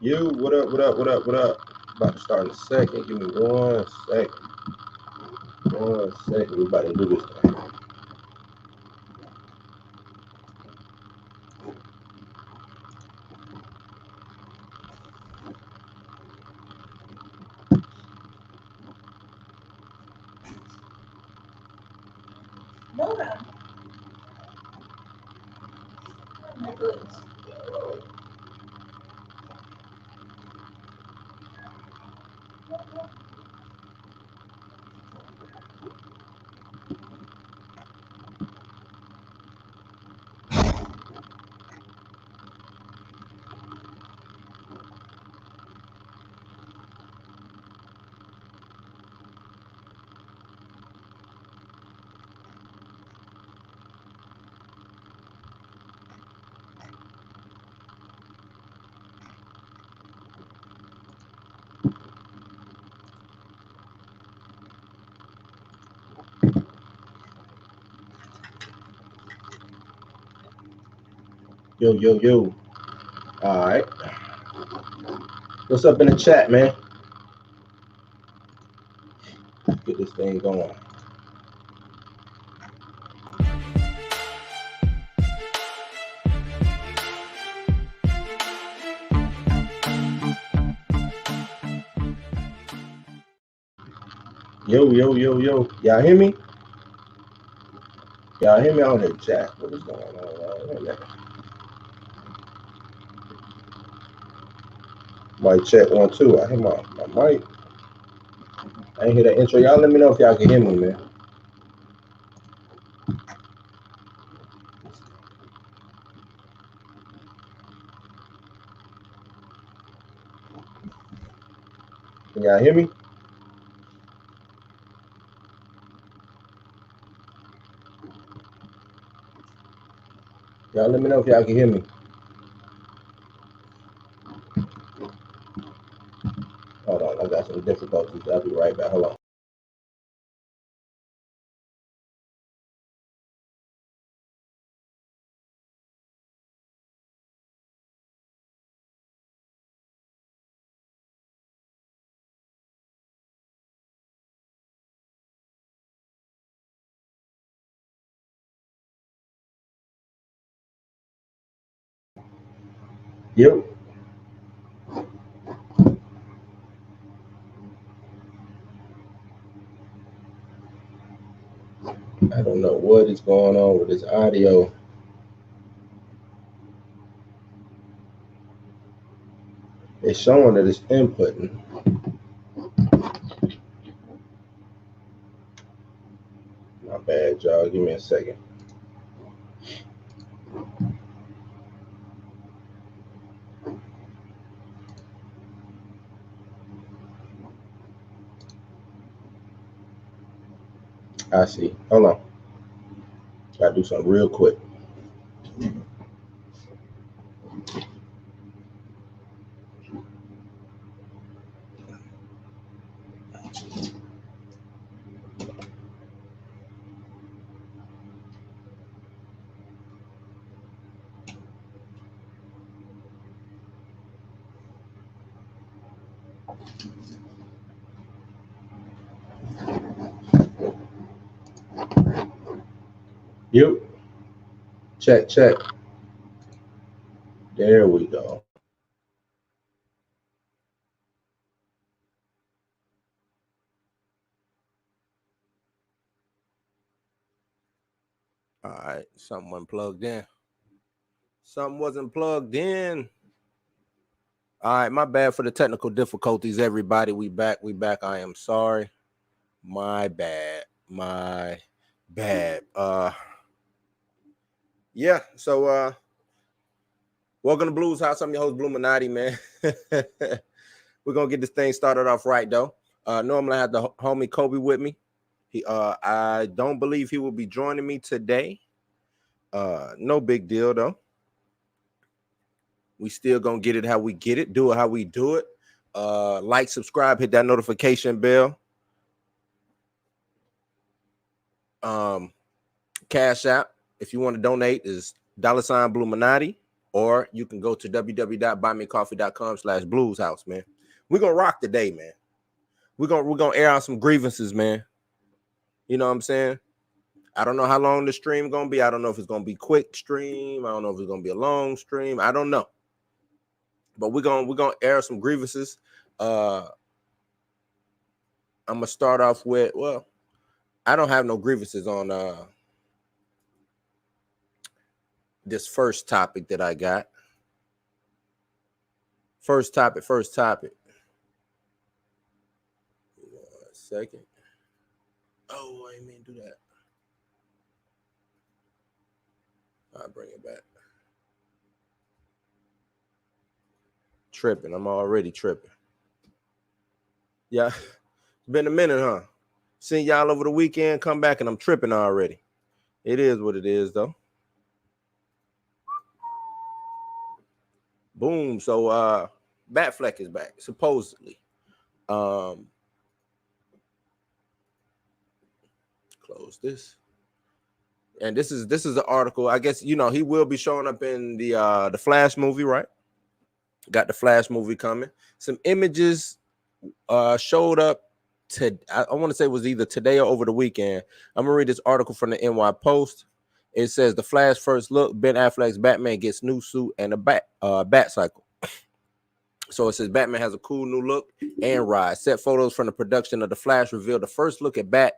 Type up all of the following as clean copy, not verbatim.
You, what up, what up, what up, what up? About to start in a second. Give me 1 second. 1 second. We about to do this thing. Yo, yo, yo. All right. What's up in the chat, man? Get this thing going. Yo, yo, yo, yo. Y'all hear me? Y'all hear me on the chat? What is going on? Mic check 1, 2. I hear my mic. I ain't hear that intro. Y'all let me know if y'all can hear me, man. Can y'all hear me? Y'all let me know if y'all can hear me. Hold on, I got some difficulties. I'll be right back. Hold on. Yep. I don't know what is going on with this audio. It's showing that it's inputting. My bad, y'all. Give me a second. I see. Hold on. Gotta do something real quick. Yep. Check, check. There we go. All right. Something wasn't plugged in. Something wasn't plugged in. All right. My bad for the technical difficulties, everybody. We back. I am sorry. My bad. Yeah. So welcome to Blues House. I'm your host, Bluminati, man. We're gonna get this thing started off right though. Normally I have the homie Kobe with me. I don't believe he will be joining me today. No big deal though. We still gonna get it how we get it, do it how we do it. Like, subscribe, hit that notification bell. Cash App, if you want to donate, is $Bluminati. or you can go to www.buymecoffee.com/blueshouse, man. We're gonna rock today, man. We're gonna air out some grievances, man. You know what I'm saying? I don't know how long the stream gonna be. I don't know if it's gonna be quick stream. I don't know if it's gonna be a long stream. I don't know. But we're gonna air some grievances. I'm gonna start off with, well, I don't have no grievances on this first topic that I got. First topic. 1 second. Oh, I didn't mean to do that. I'll bring it back. Tripping. I'm already tripping. Yeah. It's been a minute, huh? Seen y'all over the weekend, come back and I'm tripping already. It is what it is, though. Boom. So Affleck is back, supposedly. Close this. And this is the article. I guess he will be showing up in the Flash movie, right? Got the Flash movie coming. Some images showed up I want to say it was either today or over the weekend. I'm gonna read this article from the NY Post. It says the Flash first look, Ben Affleck's Batman gets new suit and a bat cycle. So it says Batman has a cool new look and ride. Set photos from the production of the Flash reveal the first look at Ben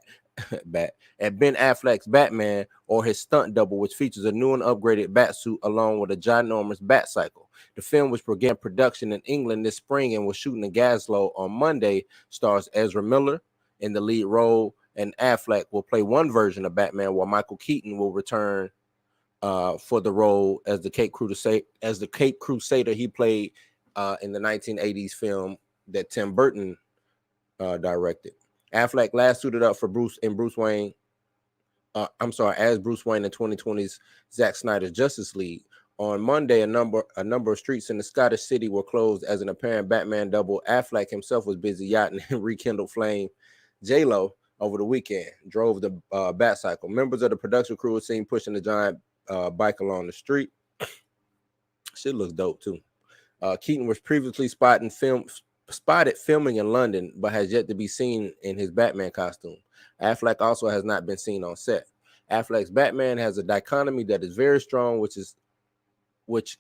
Affleck's Batman, or his stunt double, which features a new and upgraded bat suit along with a ginormous bat cycle. The film, which began production in England this spring and was shooting in Glasgow on Monday, stars Ezra Miller in the lead role, and Affleck will play one version of Batman, while Michael Keaton will return for the role as the Cape Crusader he played in the 1980s film that Tim Burton directed. Affleck last suited up for Bruce Wayne. As Bruce Wayne in 2020's Zack Snyder's Justice League. On Monday, a number of streets in the Scottish city were closed as an apparent Batman double. Affleck himself was busy yachting and rekindled flame. J-Lo over the weekend drove the bat cycle. Members of the production crew were seen pushing the giant bike along the street. Shit looks dope too. Keaton was previously spotted filming in London, but has yet to be seen in his Batman costume. Affleck also has not been seen on set. Affleck's Batman has a dichotomy that is very strong, which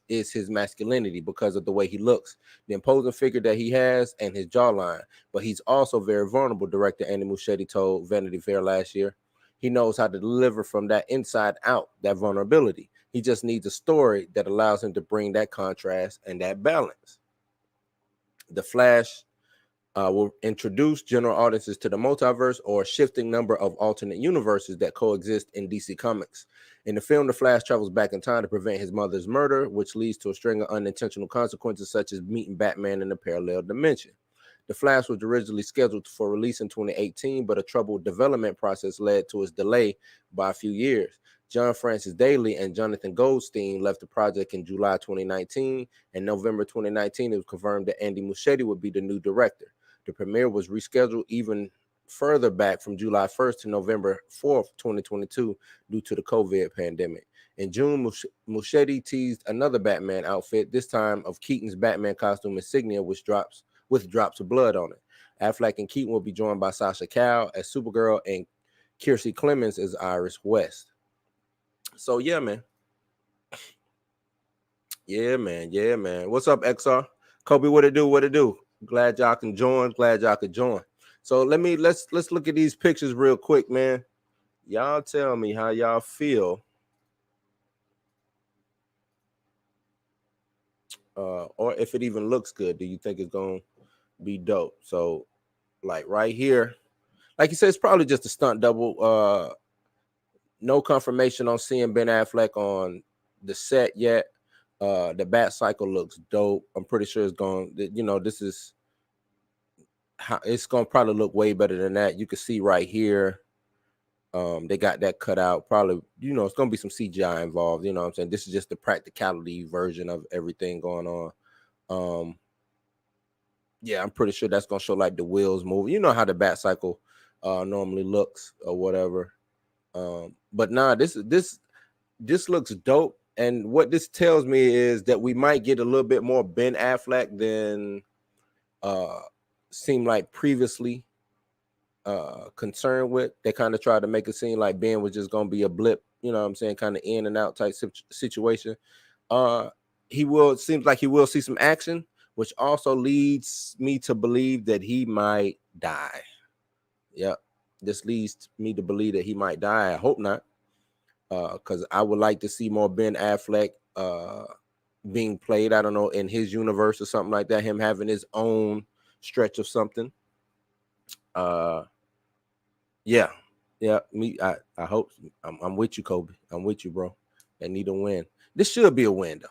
is his masculinity because of the way he looks, the imposing figure that he has, and his jawline. But he's also very vulnerable, director Andy Muschietti told Vanity Fair last year. He knows how to deliver from that inside out, that vulnerability. He just needs a story that allows him to bring that contrast and that balance. The Flash will introduce general audiences to the multiverse, or a shifting number of alternate universes that coexist in DC Comics. In the film, the Flash travels back in time to prevent his mother's murder, which leads to a string of unintentional consequences, such as meeting Batman in a parallel dimension. The Flash was originally scheduled for release in 2018, but a troubled development process led to its delay by a few years. John Francis Daley and Jonathan Goldstein left the project in July 2019. In November 2019, it was confirmed that Andy Muschietti would be the new director. The premiere was rescheduled even further back from July 1st to November 4th, 2022, due to the COVID pandemic. In June, Muschietti teased another Batman outfit, this time of Keaton's Batman costume insignia, with drops of blood on it. Affleck and Keaton will be joined by Sasha Calle as Supergirl and Kiersey Clemens as Iris West. So yeah, man. What's up, XR? Kobe, what it do? Glad y'all can join. So let's look at these pictures real quick, man. Y'all tell me how y'all feel. Or if it even looks good. Do you think it's gonna be dope? So, like right here, like you said, it's probably just a stunt double. No confirmation on seeing Ben Affleck on the set yet. The bat cycle looks dope. I'm pretty sure it's going, this is how it's going to probably look way better than that. You can see right here. They got that cut out. Probably, it's going to be some CGI involved. You know what I'm saying? This is just the practicality version of everything going on. Yeah, I'm pretty sure that's going to show like the wheels move. You know how the bat cycle normally looks or whatever. But nah, this looks dope. And what this tells me is that we might get a little bit more Ben Affleck than seemed like previously concerned with. They kind of tried to make it seem like Ben was just going to be a blip, you know what I'm saying, kind of in and out type situation. Seems like he will see some action, which also leads me to believe that he might die. Yep. This leads me to believe that he might die. I hope not. Because I would like to see more Ben Affleck being played, I don't know, in his universe or something like that, him having his own stretch of something. Yeah, I hope. I'm with you, Kobe. I'm with you, bro. They need a win. This should be a win, though.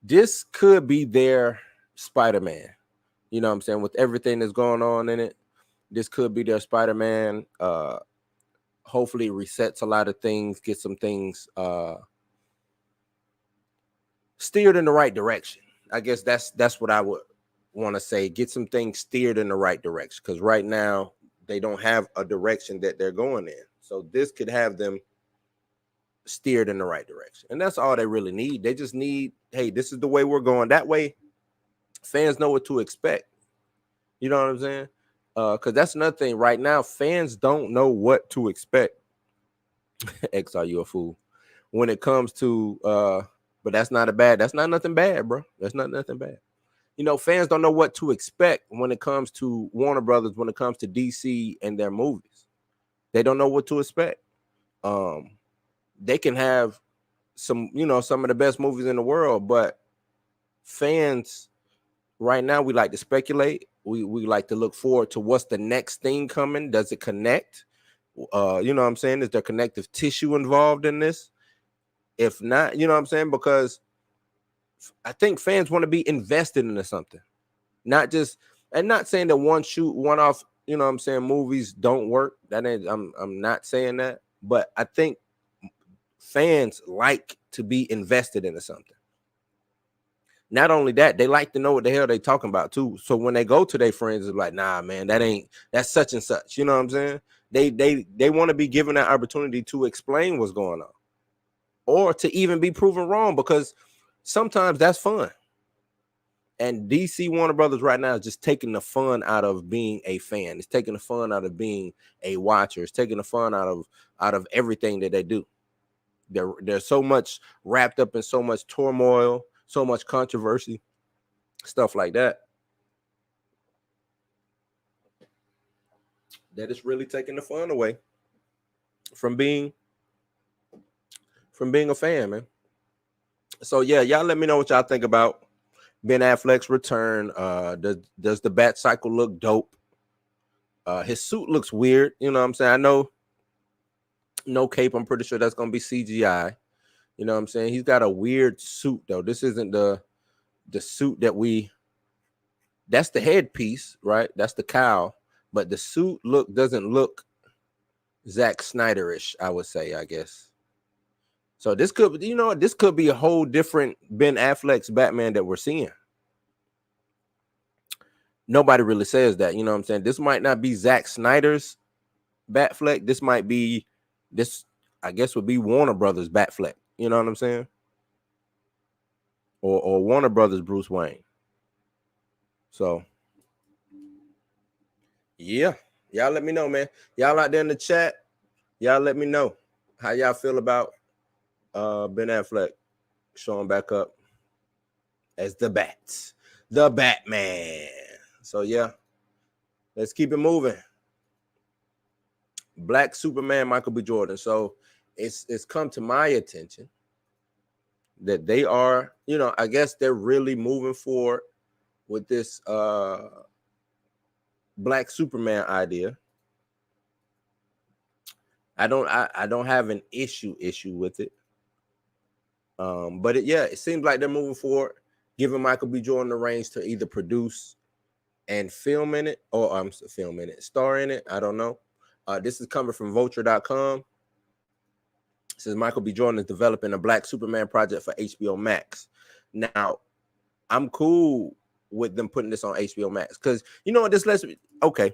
This could be their Spider-Man. You know what I'm saying? With everything that's going on in it, this could be their Spider-Man. Hopefully resets a lot of things, get some things steered in the right direction. I guess that's what I would want to say. Get some things steered in the right direction, because right now they don't have a direction that they're going in. So this could have them steered in the right direction. And that's all they really need. They just need, hey, this is the way we're going. That way fans know what to expect. You know what I'm saying? Because that's another thing. Right now, fans don't know what to expect. X, are you a fool? When it comes to but that's not nothing bad, bro. That's not nothing bad. You know, fans don't know what to expect when it comes to Warner Brothers, when it comes to DC and their movies. They don't know what to expect. They can have some of the best movies in the world, but fans right now, we like to speculate. We like to look forward to what's the next thing coming. Does it connect? You know what I'm saying? Is there connective tissue involved in this? If not, you know what I'm saying? Because I think fans want to be invested into something. Not just, and not saying that one off, you know what I'm saying, movies don't work. That ain't, I'm not saying that. But I think fans like to be invested into something. Not only that, they like to know what the hell they talking about too. So when they go to their friends, it's like, nah, man, that's such and such. You know what I'm saying? They want to be given that opportunity to explain what's going on, or to even be proven wrong, because sometimes that's fun. And DC Warner Brothers right now is just taking the fun out of being a fan. It's taking the fun out of being a watcher. It's taking the fun out of everything that they do. They're so much wrapped up in so much turmoil, so much controversy, stuff like that, that it's really taking the fun away from being a fan, man. So yeah, y'all let me know what y'all think about Ben Affleck's return. Does the Bat Cycle look dope? His suit looks weird. You know what I'm saying? I know no cape. I'm pretty sure that's gonna be CGI. You know what I'm saying? He's got a weird suit though. This isn't the suit that's the headpiece, right? That's the cowl. But the suit doesn't look Zack Snyder-ish, I would say, I guess. So this could be a whole different Ben Affleck's Batman that we're seeing. Nobody really says that, you know what I'm saying? This might not be Zack Snyder's Batfleck. This I guess would be Warner Brothers Batfleck. You know what I'm saying? Or Warner Brothers Bruce Wayne. So yeah, y'all let me know, man. Y'all out there in the chat, y'all let me know how y'all feel about Ben Affleck showing back up as the Batman. So yeah, let's keep it moving. Black Superman, Michael B. Jordan. So it's come to my attention that they are, I guess they're really moving forward with this Black Superman idea. I don't have an issue with it. But it seems like they're moving forward, giving Michael B. Jordan the reins to either produce and film in it, or star in it. I don't know. This is coming from vulture.com. It says Michael B. Jordan is developing a Black Superman project for HBO Max. Now, I'm cool with them putting this on HBO Max, because you know what this lets me. Okay,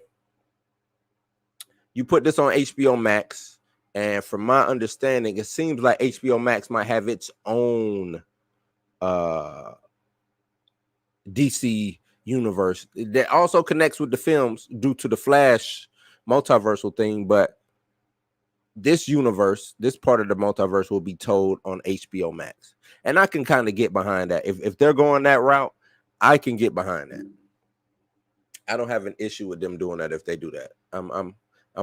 you put this on HBO Max, And from my understanding, it seems like HBO Max might have its own DC universe that also connects with the films due to the Flash multiversal thing. But this universe, this part of the multiverse will be told on HBO Max. And I can kind of get behind that. If they're going that route, I can get behind that. I don't have an issue with them doing that if they do that. I'm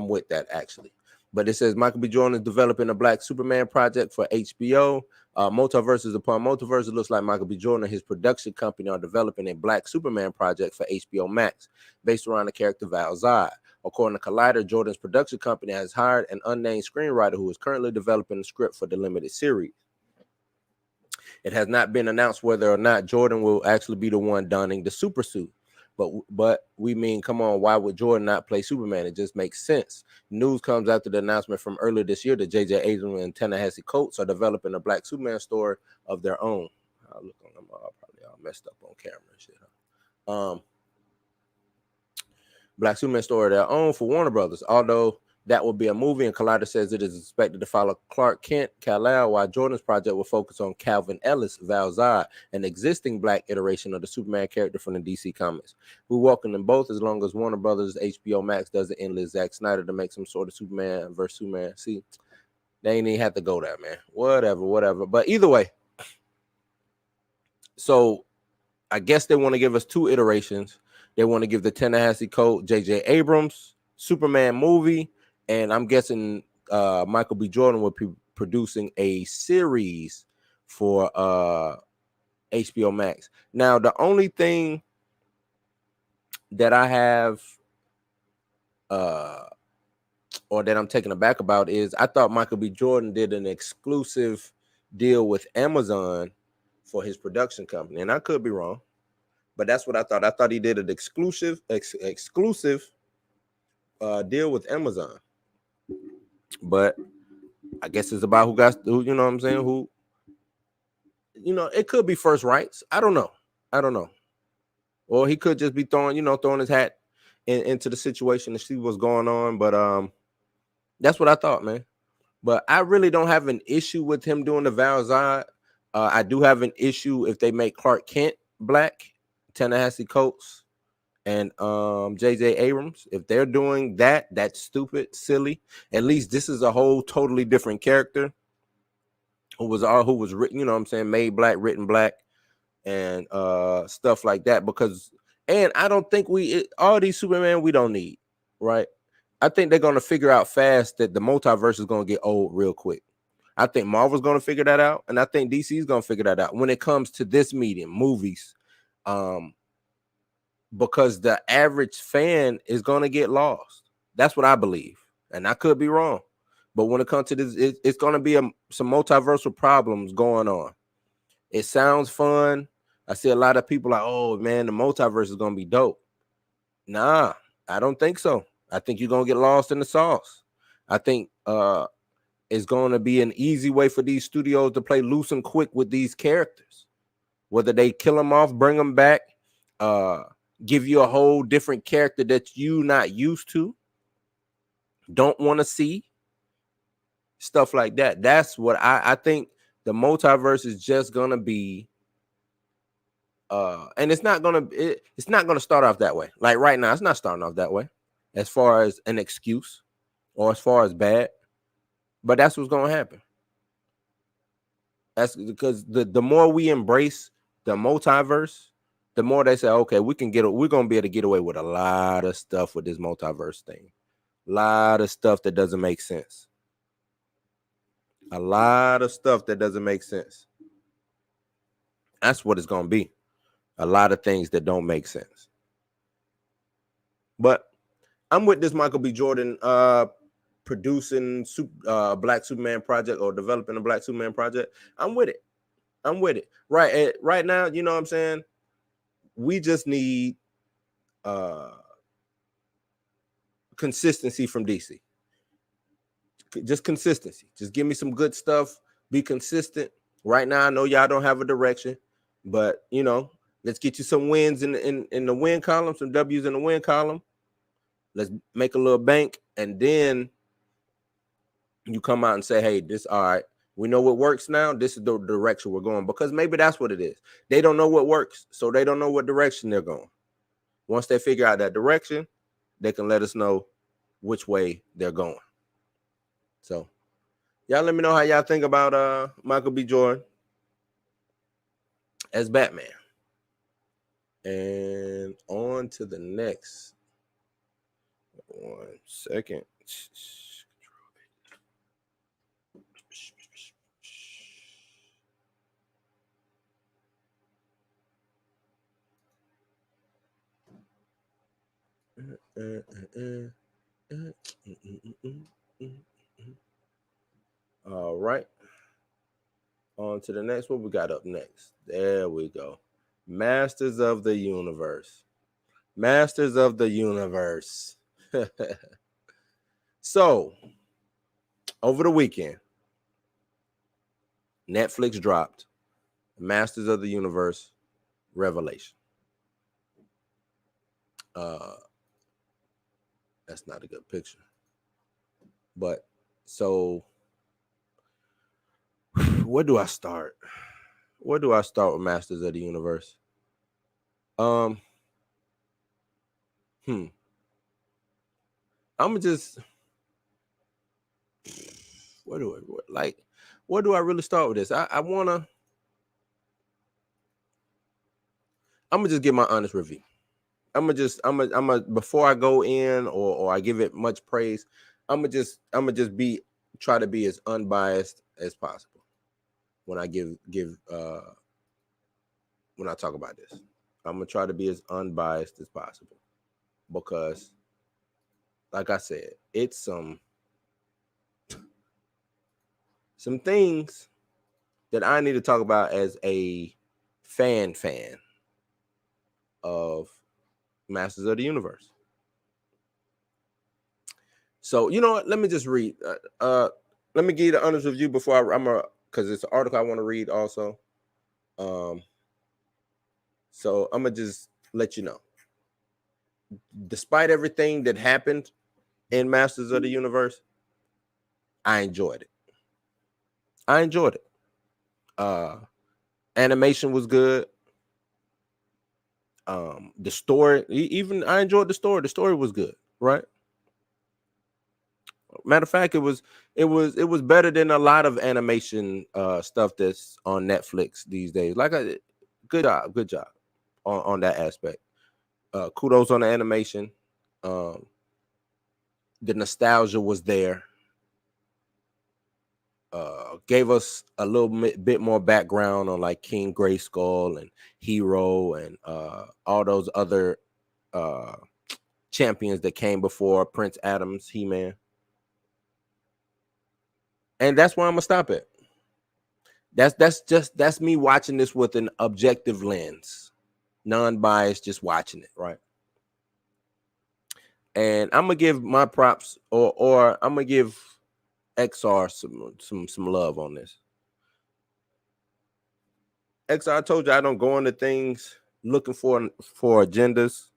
with that actually. But it says Michael B. Jordan is developing a Black Superman project for HBO. Multiverses upon multiverse. It looks like Michael B. Jordan and his production company are developing a Black Superman project for HBO Max based around the character Val Zod. According to Collider, Jordan's production company has hired an unnamed screenwriter who is currently developing the script for the limited series. It has not been announced whether or not Jordan will actually be the one donning the super suit. But we mean, come on, why would Jordan not play Superman? It just makes sense. News comes after the announcement from earlier this year that J.J. Abrams and Ta-Nehisi Coates are developing a Black Superman story of their own. I'll look on them all, probably all messed up on camera and shit. Black Superman story of their own for Warner Brothers, although that will be a movie, and Collider says it is expected to follow Clark Kent, Kal-El, while Jordan's project will focus on Calvin Ellis, Val Zod, an existing Black iteration of the Superman character from the DC Comics. We welcome them both as long as Warner Brothers HBO Max doesn't enlist Zack Snyder to make some sort of Superman versus Superman. See, they ain't even have to go there, man. Whatever. But either way, so I guess they want to give us two iterations. They want to give the Ta-Nehisi Coates, J.J. Abrams Superman movie, and I'm guessing Michael B. Jordan will be producing a series for HBO Max. Now, the only thing that I have or that I'm taken aback about is I thought Michael B. Jordan did an exclusive deal with Amazon for his production company, and I could be wrong, but that's what I thought. I thought he did an exclusive deal with Amazon. But I guess it's about who, you know what I'm saying, who, you know, it could be first rights. I don't know. Or he could just be throwing his hat into the situation to see what's going on. But that's what I thought, man. But I really don't have an issue with him doing the Val Zod. I do have an issue if they make Clark Kent Black, Ta-Nehisi Coates, and J.J. Abrams. If they're doing that, that's stupid, silly. At least this is a whole totally different character who was written, you know what I'm saying, made Black, written Black, and stuff like that. And I don't think all these Superman we don't need, right? I think they're going to figure out fast that the multiverse is going to get old real quick. I think Marvel's going to figure that out, and I think DC is going to figure that out when it comes to this medium, movies, because the average fan is going to get lost. That's what I believe, and I could be wrong. But when it comes to this, it's going to be some multiversal problems going on. It sounds fun. I see a lot of people like, oh, man, the multiverse is going to be dope. Nah, I don't think so. I think you're going to get lost in the sauce. I think it's going to be an easy way for these studios to play loose and quick with these characters. Whether they kill them off, bring them back, give you a whole different character that you're not used to, don't want to see, stuff like that. That's what I think the multiverse is just going to be. And it's not gonna start off that way. Like right now, it's not starting off that way as far as an excuse or as far as bad. But that's what's gonna happen. That's because the more we embrace the multiverse, the more they say, okay, we're gonna be able to get away with a lot of stuff with this multiverse thing. A lot of stuff that doesn't make sense. That's what it's gonna be. A lot of things that don't make sense. But I'm with this Michael B. Jordan producing Black Superman project or developing a Black Superman project. I'm with it. Right now, you know what I'm saying? We just need consistency from DC. Just consistency. Just give me some good stuff. Be consistent. Right now, I know y'all don't have a direction, but you know, let's get you some wins in the win column, some W's in the win column. Let's make a little bank, and then you come out and say, hey, this, all right, we know what works now. This is the direction we're going, because maybe that's what it is. They don't know what works, so they don't know what direction they're going. Once they figure out that direction, they can let us know which way they're going. So y'all let me know how y'all think about Michael B. Jordan as Batman. And on to the next. 1 second. All right. On to the next. What we got up next? There we go. Masters of the Universe. Masters of the Universe. So, over the weekend, Netflix dropped Masters of the Universe Revelation. That's not a good picture. But so where do I start? Where do I start with Masters of the Universe? I'm just where do I really start with this? I'm gonna just give my honest review. I'm gonna before I go in or I give it much praise, I'm gonna just try to be as unbiased as possible when I give when I talk about this. I'm gonna try to be as unbiased as possible, because like I said, it's some things that I need to talk about as a fan of Masters of the Universe. So, you know what? Let me just read. Let me give you the honest review before because it's an article I want to read also. So I'm gonna just let you know. Despite everything that happened in Masters of the Universe, I enjoyed it. Animation was good. The story, even I enjoyed the story. The story was good, right? Matter of fact, it was better than a lot of animation stuff that's on Netflix these days. Good job on that aspect. Kudos on the animation. The nostalgia was there. Gave us a little bit more background on like King Grayskull and Hero and all those other champions that came before Prince Adam's He-Man. And that's where I'm gonna stop it. That's me watching this with an objective lens, non-biased, just watching it, right? And I'm gonna give my props, or I'm gonna give XR some love on this. XR, I told you I don't go into things looking for agendas.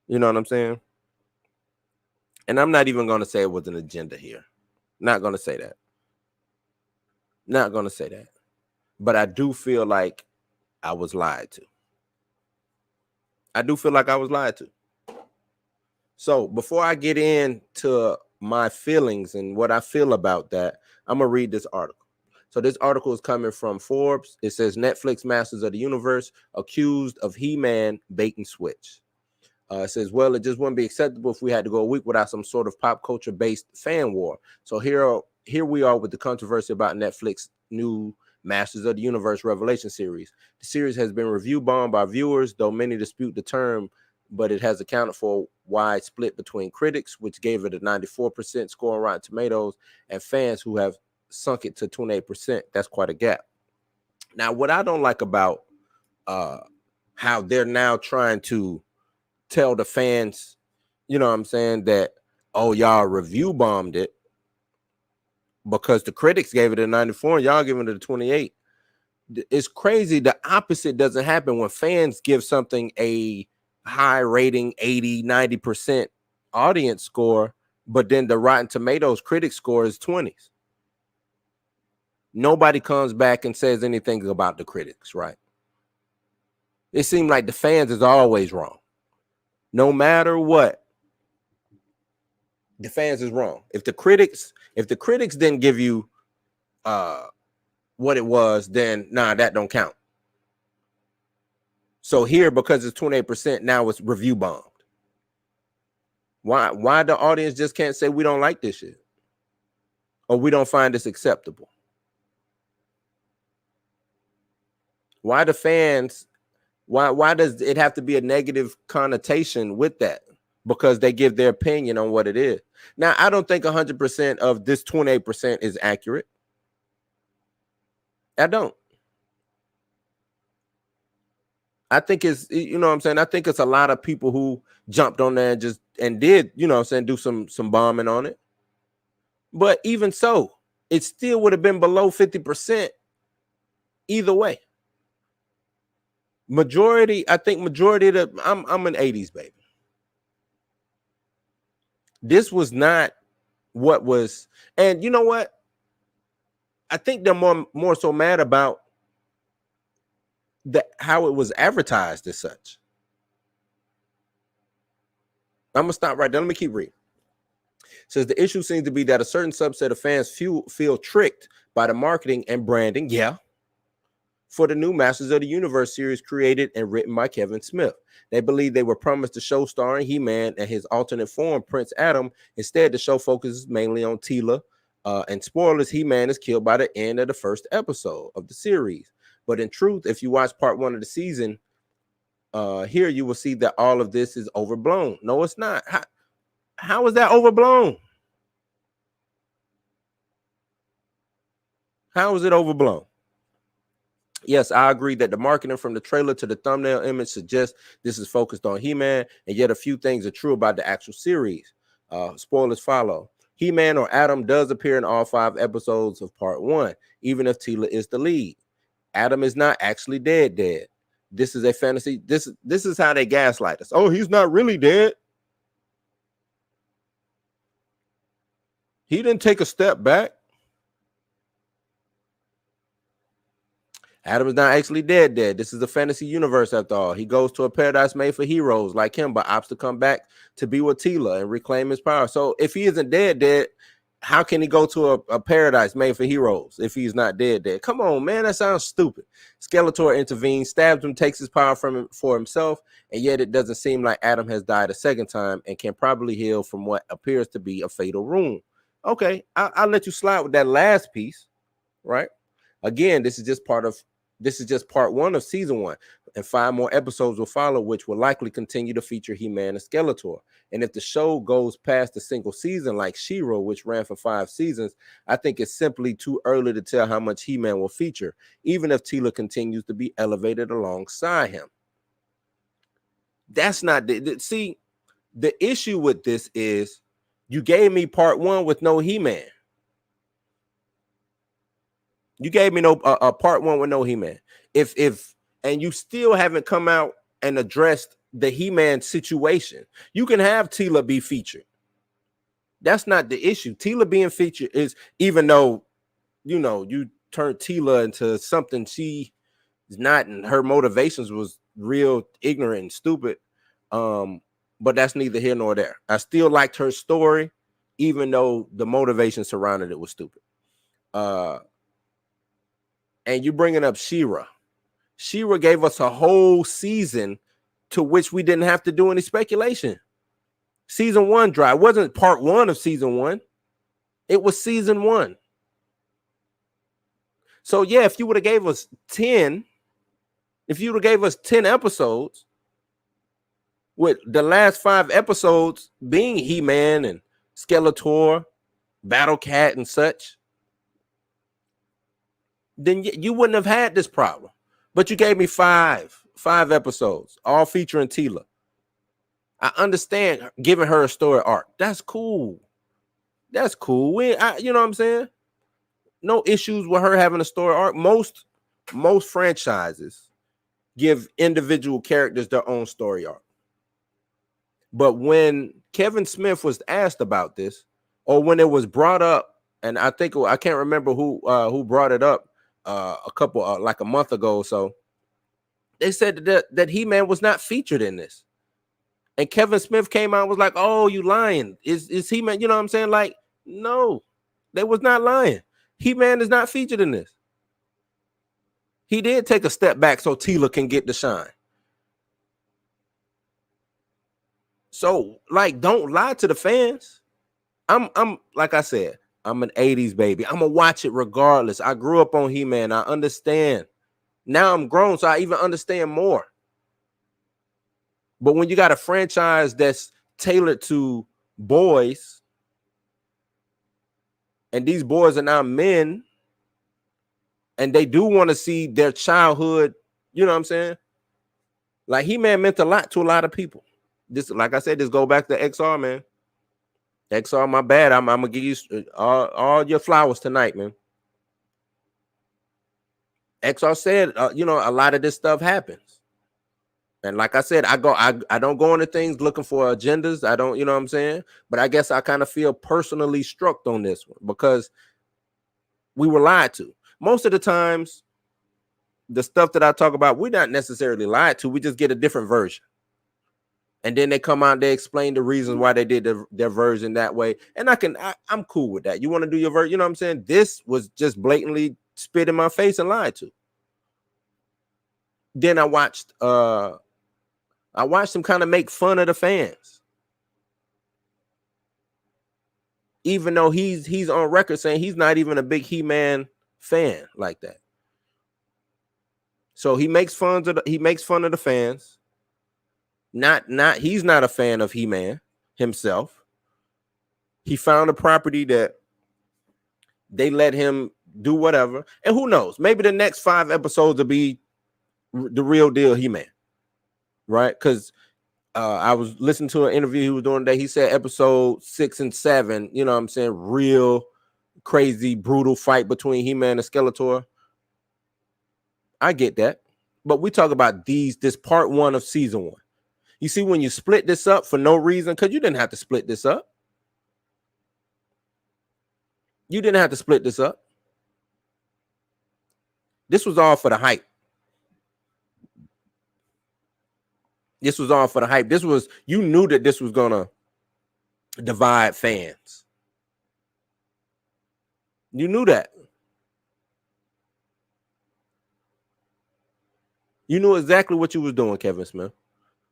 You know what I'm saying? And I'm not even gonna say it was an agenda here. Not gonna say that. But I do feel like I was lied to. So before I get into my feelings and what I feel about that, I'm gonna read this article. So this article is coming from Forbes. It says Netflix Masters of the Universe accused of He-Man bait and switch. It says, well, it just wouldn't be acceptable if we had to go a week without some sort of pop culture based fan war. So here we are with the controversy about Netflix new Masters of the Universe Revelation series. The series has been review bombed by viewers, though many dispute the term, but it has accounted for a wide split between critics, which gave it a 94% score on Rotten Tomatoes, and fans who have sunk it to 28%. That's quite a gap. Now, what I don't like about how they're now trying to tell the fans, you know what I'm saying, that, oh, y'all review bombed it because the critics gave it a 94 and y'all giving it a 28. It's crazy. The opposite doesn't happen. When fans give something a high rating, 80, 90% audience score, but then the Rotten Tomatoes critic score is 20s. Nobody comes back and says anything about the critics, right? It seems like the fans is always wrong. No matter what, the fans is wrong. If the critics didn't give you what it was, then that don't count. So here, because it's 28%, now it's review bombed. Why the audience just can't say we don't like this shit, or we don't find this acceptable? Why the fans? Why does it have to be a negative connotation with that? Because they give their opinion on what it is. Now, I don't think 100% of this 28% is accurate. I don't. I think it's, you know what I'm saying? I think it's a lot of people who jumped on there and did, you know what I'm saying, do some bombing on it. But even so, it still would have been below 50% either way. I think majority of the, I'm an 80s baby. This was not what was, and you know what? I think they're more so mad about how it was advertised as such. I'm gonna stop right there. Let me keep reading. It says the issue seems to be that a certain subset of fans feel tricked by the marketing and branding. Yeah. For the new Masters of the Universe series created and written by Kevin Smith. They believe they were promised a show starring He-Man and his alternate form, Prince Adam. Instead, the show focuses mainly on Teela. And spoilers, He-Man is killed by the end of the first episode of the series. But in truth, if you watch part 1 of the season, here you will see that all of this is overblown. No, it's not. How is that overblown? How is it overblown? Yes, I agree that the marketing from the trailer to the thumbnail image suggests this is focused on He-Man, and yet a few things are true about the actual series. Spoilers follow. He-Man or Adam does appear in all 5 episodes of part 1, even if Teela is the lead. Adam is not actually dead. This is a fantasy. This is how they gaslight us. Oh, he's not really dead. He didn't take a step back. Adam is not actually dead. This is a fantasy universe after all. He goes to a paradise made for heroes like him, but opts to come back to be with Teela and reclaim his power. So if he isn't dead, how can he go to a paradise made for heroes if he's not dead? Come on, man, that sounds stupid. Skeletor intervenes, stabs him, takes his power from him for himself, and yet it doesn't seem like Adam has died a second time and can probably heal from what appears to be a fatal wound. Okay, I'll let you slide with that last piece, right? Again, this is just part 1 of season 1, and 5 more episodes will follow, which will likely continue to feature He-Man and Skeletor. And if the show goes past a single season like She-Ra, which ran for 5 seasons, I think it's simply too early to tell how much He-Man will feature, even if Teela continues to be elevated alongside him. That's not see, the issue with this is you gave me part 1 with no He-Man. You gave me no part 1 with no He-Man. And you still haven't come out and addressed the He-Man situation. You can have Teela be featured. That's not the issue. Teela being featured is, even though, you know, you turned Teela into something she is not, and her motivations was real ignorant and stupid. But that's neither here nor there. I still liked her story, even though the motivation surrounding it was stupid. And you bringing up She-Ra. She-Ra gave us a whole season to which we didn't have to do any speculation. Season 1 dry. It wasn't part 1 of season 1. It was season 1. So yeah, if you would have gave us 10 episodes, with the last 5 episodes being He-Man and Skeletor, Battle Cat and such, then you wouldn't have had this problem. But you gave me 5 episodes, all featuring Teela. I understand giving her a story arc. That's cool. That's cool. You know what I'm saying? No issues with her having a story arc. Most franchises give individual characters their own story arc. But when Kevin Smith was asked about this, or when it was brought up, and I think I can't remember who brought it up a couple like a month ago or so, they said that He-Man was not featured in this. And Kevin Smith came out and was like, "Oh, you lying? Is He-Man?" You know what I'm saying? Like, no, they was not lying. He-Man is not featured in this. He did take a step back so Tila can get the shine. So, like, don't lie to the fans. I'm like I said, I'm an 80s baby. I'm gonna watch it regardless. I grew up on He-Man. I understand. Now I'm grown, so I even understand more. But when you got a franchise that's tailored to boys, and these boys are now men, and they do want to see their childhood, you know what I'm saying? Like, He-Man meant a lot to a lot of people. This, like I said, this go back to XR, man. XR, my bad. I'm gonna give you all your flowers tonight, man. XR said, you know, a lot of this stuff happens. And like I said, I don't go into things looking for agendas. I don't, you know what I'm saying? But I guess I kind of feel personally struck on this one because we were lied to. Most of the times, the stuff that I talk about, we're not necessarily lied to. We just get a different version. And then they come out and they explain the reasons why they did their version that way. And I'm cool with that. You want to do your version, you know what I'm saying? This was just blatantly spit in my face and lied to. Then I watched him kind of make fun of the fans. Even though he's on record saying he's not even a big He-Man fan like that. So he makes fun of the fans. He's not a fan of He-Man himself. He found a property that they let him do whatever. And who knows? Maybe the next 5 episodes will be the real deal He-Man. Right? Because I was listening to an interview he was doing today. He said episode 6 and 7, you know what I'm saying? Real crazy, brutal fight between He-Man and Skeletor. I get that. But we talk about this part 1 of season 1. You see, when you split this up for no reason, because you didn't have to split this up. You didn't have to split this up. This was all for the hype. This was all for the hype. You knew that this was gonna divide fans. You knew that. You knew exactly what you was doing, Kevin Smith,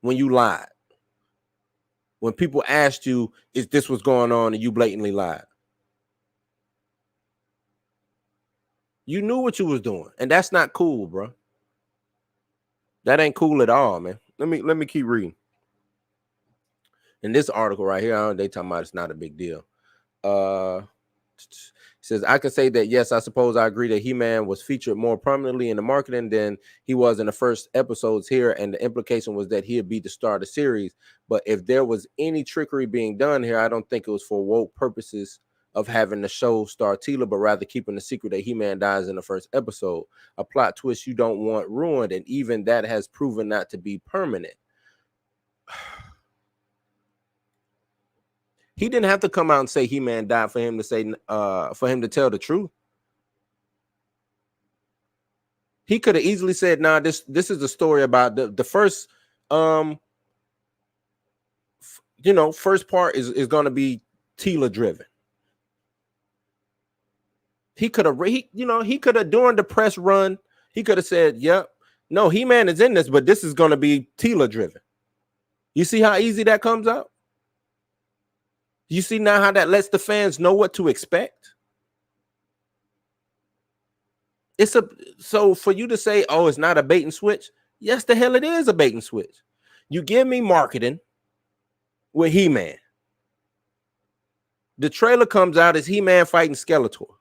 when you lied. When people asked you, is this what's going on, and you blatantly lied. You knew what you was doing, and that's not cool, bro. That ain't cool at all, man. Let me keep reading. In this article right here, they talking about it's not a big deal. Says, I can say that, yes, I suppose I agree that He-Man was featured more prominently in the marketing than he was in the first episodes here, and the implication was that he'd be the star of the series. But if there was any trickery being done here, I don't think it was for woke purposes of having the show star Tila, but rather keeping the secret that He-Man dies in the first episode. A plot twist you don't want ruined, and even that has proven not to be permanent. He didn't have to come out and say He-Man died for him to say for him to tell the truth. He could have easily said, "Nah, this is a story about the first first part is going to be Tila driven." He could have he could have during the press run, he could have said, "Yep, no, He-Man is in this, but this is going to be Tila driven." You see how easy that comes out? You see now how that lets the fans know what to expect? So for you to say, oh, it's not a bait and switch. Yes, the hell it is a bait and switch. You give me marketing with He-Man. The trailer comes out as He-Man fighting Skeletor.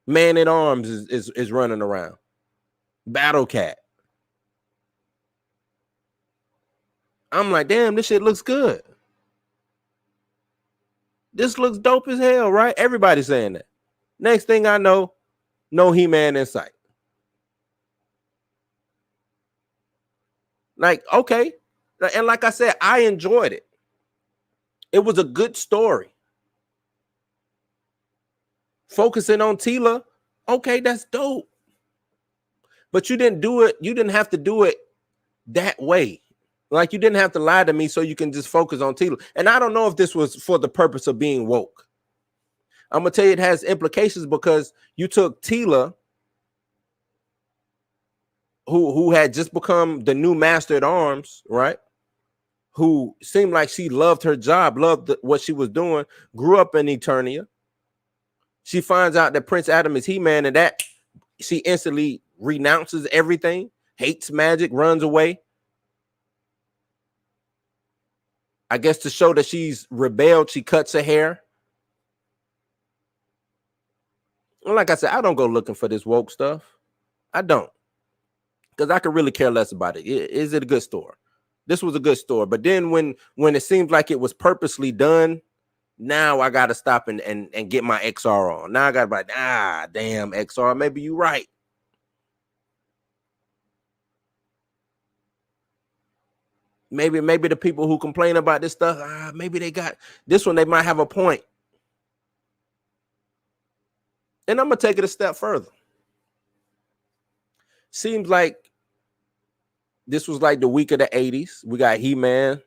Man at Arms is running around. Battle Cat. I'm like, damn, this shit looks good. This looks dope as hell, right? Everybody's saying that. Next thing I know, no He-Man in sight. Like, okay, And like I said, I enjoyed it. It was a good story. Focusing on Tila, okay, that's dope. But you didn't do it. You didn't have to do it that way. Like, you didn't have to lie to me so you can just focus on Tila. And I don't know if this was for the purpose of being woke. I'm gonna tell you it has implications, because you took Tila, who had just become the new master at arms, right? Who seemed like she loved her job, loved what she was doing, grew up in Eternia. She finds out that Prince Adam is He-Man, and that she instantly renounces everything, hates magic, runs away. I guess to show that she's rebelled, she cuts her hair. And like I said, I don't go looking for this woke stuff. I don't. Because I could really care less about it. Is it a good story? This was a good story. But then when it seems like it was purposely done, now I got to stop and get my XR on. Now I got to be like, damn, XR, maybe you're right. Maybe the people who complain about this stuff, maybe they got this one. They might have a point. And I'm going to take it a step further. Seems like this was like the week of the 80s. We got He-Man,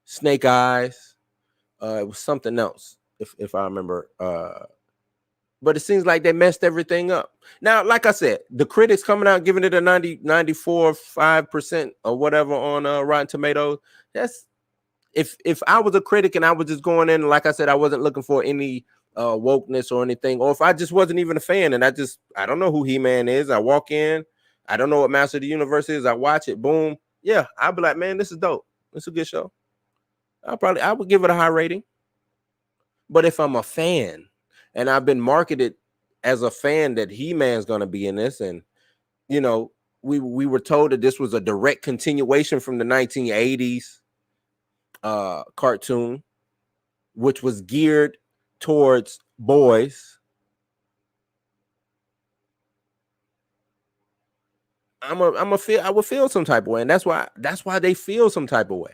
Snake Eyes. It was something else, if I remember. But it seems like they messed everything up. Now, like I said, the critics coming out giving it a 94.5% or whatever on Rotten Tomatoes. That's if I was a critic and I was just going in, like I said, I wasn't looking for any wokeness or anything, or if I just wasn't even a fan and I don't know who He-Man is. I walk in, I don't know what Master of the Universe is. I watch it, boom. Yeah, I'd be like, man, this is dope. It's a good show. I would give it a high rating. But if I'm a fan and I've been marketed as a fan that He-Man's going to be in this, and you know, we were told that this was a direct continuation from the 1980s cartoon, which was geared towards boys. I would feel some type of way, and that's why they feel some type of way.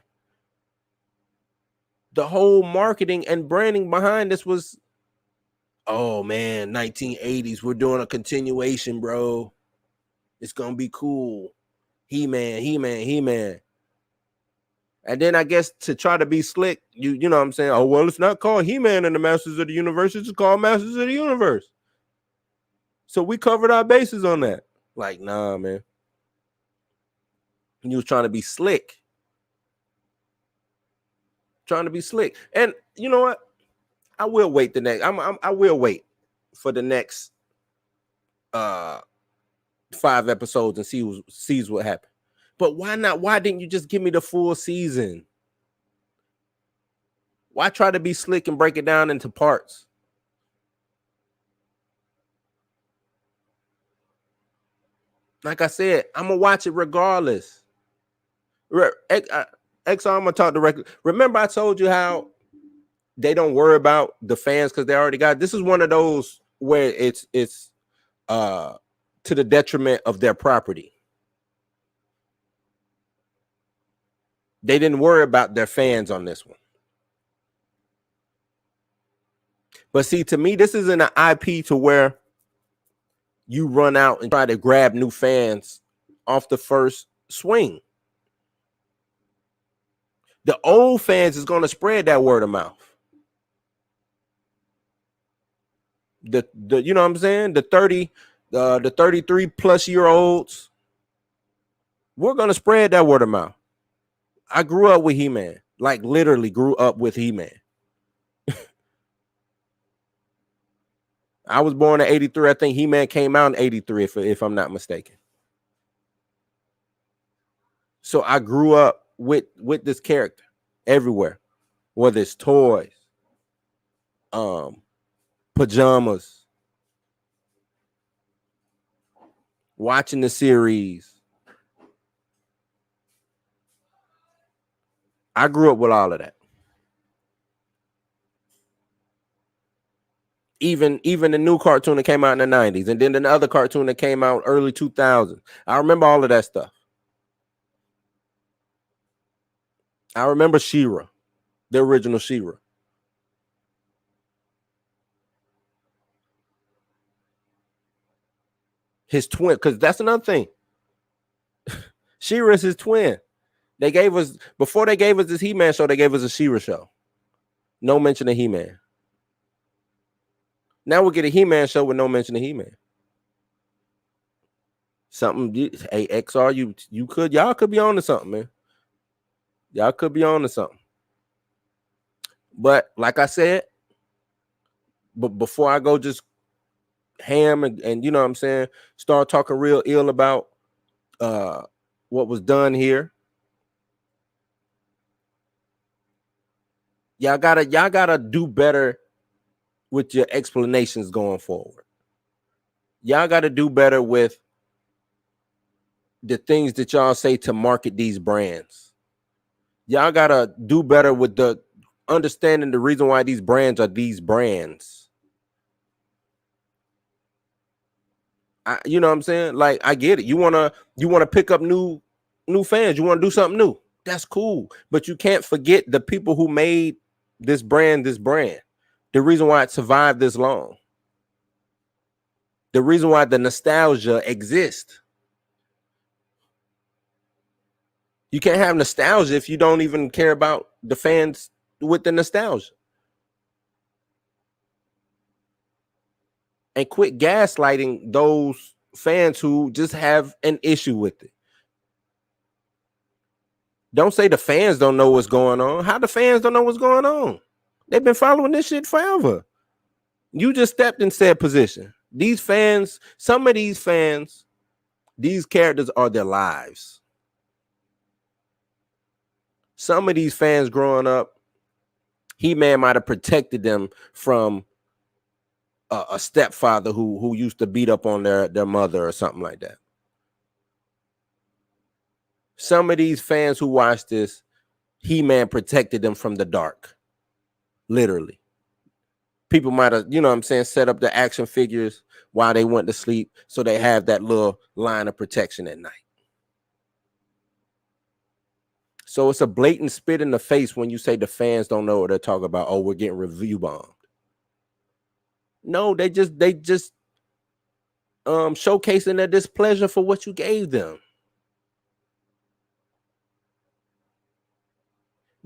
The whole marketing and branding behind this was, oh man, 1980s, we're doing a continuation, bro. It's gonna be cool. He-Man. And then I guess to try to be slick, you know what I'm saying? Oh, well, it's not called He-Man and the Masters of the Universe, it's called Masters of the Universe. So we covered our bases on that. Like, nah, man. You was trying to be slick. And you know what? I will wait I will wait for the next 5 episodes and sees what happened. But why not? Why didn't you just give me the full season? Why try to be slick and break it down into parts? Like I said, I'm gonna watch it regardless. XR, I'm gonna talk directly. Remember, I told you how they don't worry about the fans because they already got. This is one of those where it's to the detriment of their property. They didn't worry about their fans on this one. But see, to me, this isn't an IP to where you run out and try to grab new fans off the first swing. The old fans is going to spread that word of mouth. The you know what I'm saying? The 33 plus year olds, we're going to spread that word of mouth. I grew up with He-Man, like literally grew up with He-Man. I was born in 83. I think He-Man came out in 83, if I'm not mistaken. So I grew up with this character everywhere, whether it's toys, pajamas, watching the series. I grew up with all of that. Even the new cartoon that came out in the 90s, and then another cartoon that came out early 2000s. I remember all of that stuff. I remember She-Ra, the original She-Ra. His twin, because that's another thing. She-Ra's his twin. They gave us, before they gave us this He-Man show, they gave us a She-Ra show. No mention of He-Man. Now we'll get a He-Man show with no mention of He-Man. Something, hey, XR, y'all could be on to something, man. Y'all could be on to something. But like I said, but before I go just ham and you know what I'm saying, start talking real ill about what was done here. Y'all gotta do better with your explanations going forward. Y'all gotta do better with the things that y'all say to market these brands. Y'all gotta do better with the understanding the reason why these brands are these brands. You know what I'm saying? Like, I get it. You wanna pick up new fans. You want to do something new. That's cool. But you can't forget the people who made this brand. The reason why it survived this long. The reason why the nostalgia exists. You can't have nostalgia if you don't even care about the fans with the nostalgia. And quit gaslighting those fans who just have an issue with it. Don't say the fans don't know what's going on. How the fans don't know what's going on? They've been following this shit forever. You just stepped in said position. These fans, some of these fans, these characters are their lives. Some of these fans growing up, He-Man might have protected them from a stepfather who used to beat up on their mother or something like that. Some of these fans who watch this, He-Man protected them from the dark. Literally. People might have, you know what I'm saying, set up the action figures while they went to sleep so they have that little line of protection at night. So it's a blatant spit in the face when you say the fans don't know what they're talking about. Oh, we're getting review bombed. No, they just showcasing their displeasure for what you gave them.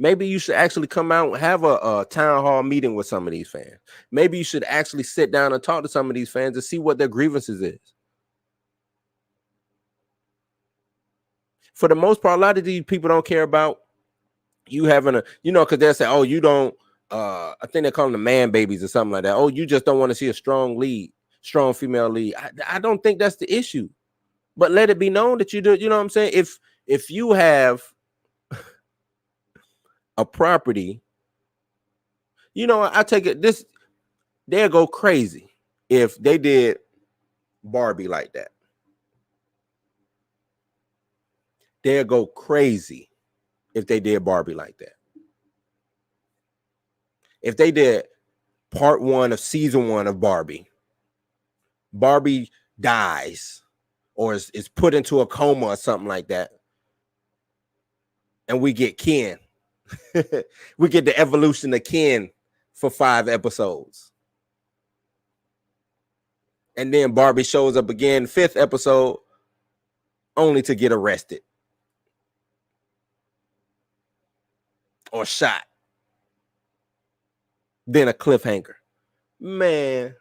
Maybe you should actually come out and have a town hall meeting with some of these fans. Maybe you should actually sit down and talk to some of these fans and see what their grievances is. For the most part, a lot of these people don't care about you having a, you know, because they'll say, oh, you don't, I think they call them the man babies or something like that. Oh, you just don't want to see a strong female lead. I don't think that's the issue. But let it be known that you do, you know what I'm saying? If you have a property, you know, I take it this, they'll go crazy if they did Barbie like that. They'll go crazy if they did Barbie like that. If they did part 1 of season 1 of Barbie dies or is put into a coma or something like that, and we get Ken. We get the evolution of Ken for 5 episodes. And then Barbie shows up again, 5th episode, only to get arrested or shot. Then a cliffhanger. Man.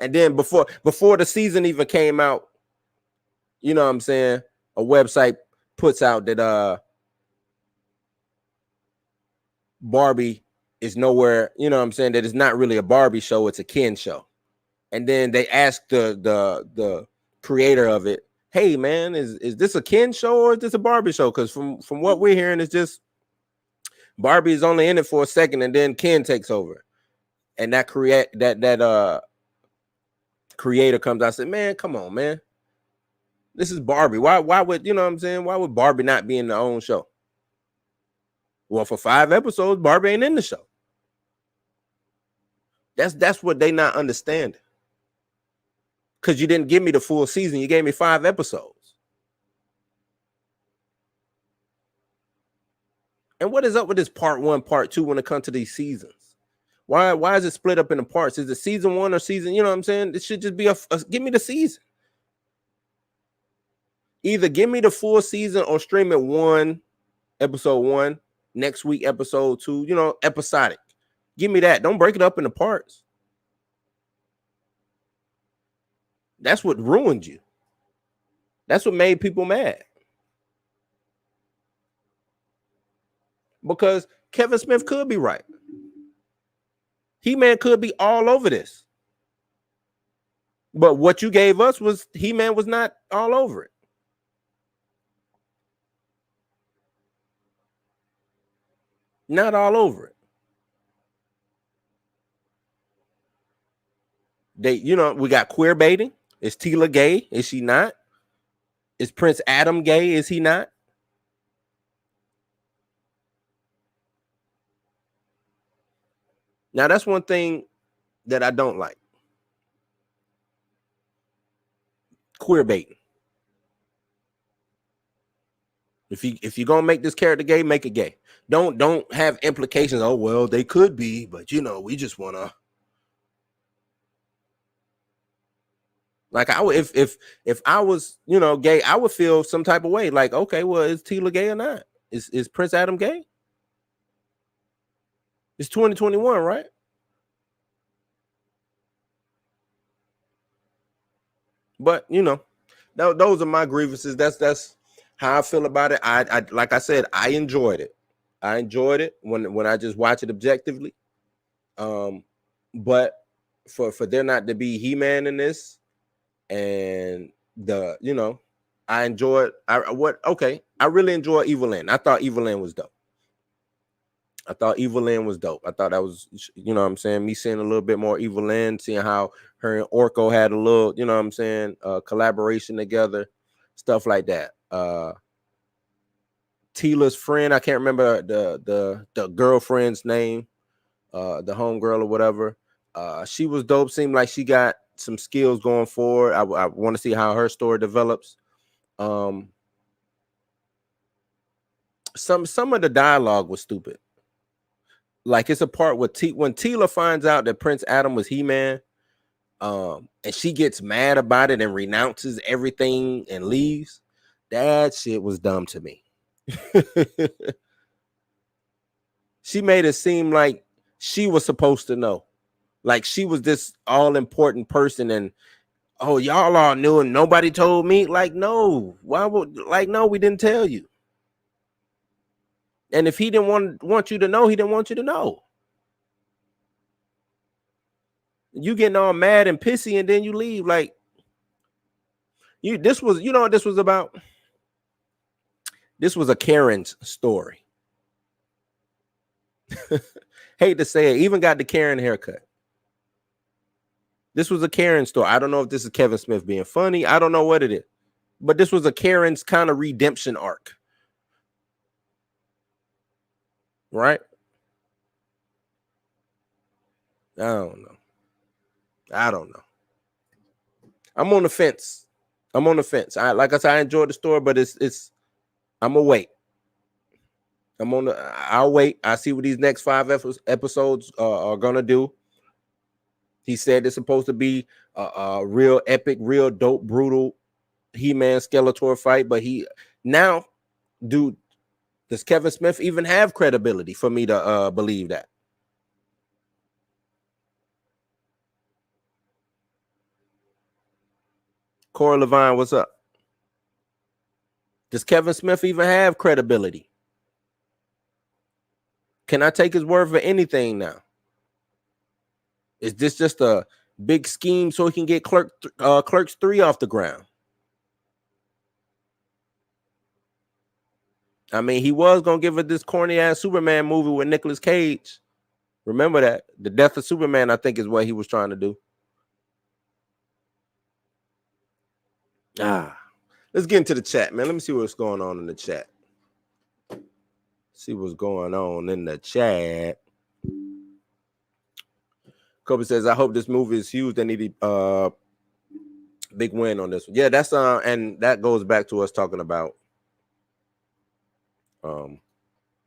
And then before the season even came out, you know what I'm saying, a website puts out that Barbie is nowhere, you know what I'm saying, that it's not really a Barbie show, it's a Ken show. And then they asked the creator of it, hey man, is this a Ken show or is this a Barbie show? Because from what we're hearing, it's just Barbie is only in it for a second and then Ken takes over. And that creator comes out and said, man, come on, man. This is Barbie. Why would, you know what I'm saying? Why would Barbie not be in their own show? Well, for 5 episodes, Barbie ain't in the show. That's what they not understanding. Because you didn't give me the full season. You gave me 5 episodes. And what is up with this part 1, part 2 when it comes to these seasons? Why is it split up into parts? Is it season 1 or season? You know what I'm saying? It should just be a give me the season. Either give me the full season or stream it episode 1, next week episode 2. You know, episodic. Give me that. Don't break it up into parts. That's what ruined you. That's what made people mad. Because Kevin Smith could be right. He-Man could be all over this. But what you gave us was He-Man was not all over it. Not all over it. We got queer baiting. Is Teela gay? Is she not? Is Prince Adam gay? Is he not? Now, that's one thing that I don't like. Queer baiting. If you're gonna make this character gay, make it gay. Don't have implications. Oh, well, they could be, but we just wanna. Like I would, if I was, gay, I would feel some type of way. Like, okay, well, is Teela gay or not? Is Prince Adam gay? It's 2021, right? But those are my grievances. That's how I feel about it. I like I said, I enjoyed it. I enjoyed it when I just watch it objectively. But for there not to be He-Man in this, and I enjoyed. I really enjoyed Evil Lynn. I thought Evil Lynn was dope. I thought that was, what I'm saying, me seeing a little bit more Evil Lynn, seeing how her and Orko had a little, what I'm saying, collaboration together, stuff like that. Teela's friend, I can't remember the girlfriend's name, the homegirl or whatever. She was dope. Seemed like she got some skills going forward. I want to see how her story develops. Some of the dialogue was stupid. Like, it's a part where when Teela finds out that Prince Adam was He-Man, and she gets mad about it and renounces everything and leaves. That shit was dumb to me. She made it seem like she was supposed to know. Like she was this all-important person, and y'all all knew and nobody told me. Like, no. Why would no, we didn't tell you. And if he didn't want you to know, he didn't want you to know. You getting all mad and pissy, and then you leave. Like, this was, what this was about? This was a Karen's story. Hate to say it, even got the Karen haircut. This was a Karen story. I don't know if this is Kevin Smith being funny. I don't know what it is. But this was a Karen's kind of redemption arc. Right? I don't know. I'm on the fence. Like I said, I enjoyed the story, but it's I'm gonna wait. I'll wait. I see what these next 5 episodes are gonna do. He said it's supposed to be a real epic, real dope, brutal He-Man Skeletor fight. But does Kevin Smith even have credibility for me to believe that? Corey Levine, what's up? Does Kevin Smith even have credibility? Can I take his word for anything now? Is this just a big scheme so he can get Clerks 3 off the ground? I mean, he was going to give it this corny-ass Superman movie with Nicolas Cage. Remember that? The Death of Superman, I think, is what he was trying to do. Let's get into the chat, man. Let me see what's going on in the chat. See what's going on in the chat. Kobe says, I hope this movie is huge. They need a big win on this one. Yeah, that's and that goes back to us talking about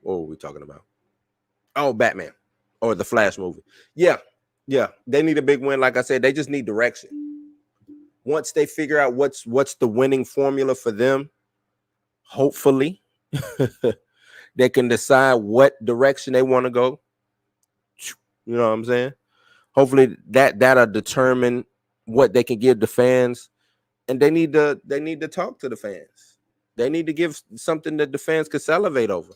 What were we talking about? Oh, Batman or the Flash movie. Yeah. They need a big win. Like I said, they just need direction. Once they figure out what's the winning formula for them, hopefully they can decide what direction they want to go. You know what I'm saying? Hopefully that'll determine what they can give the fans, and they need to talk to the fans. They need to give something that the fans could salivate over.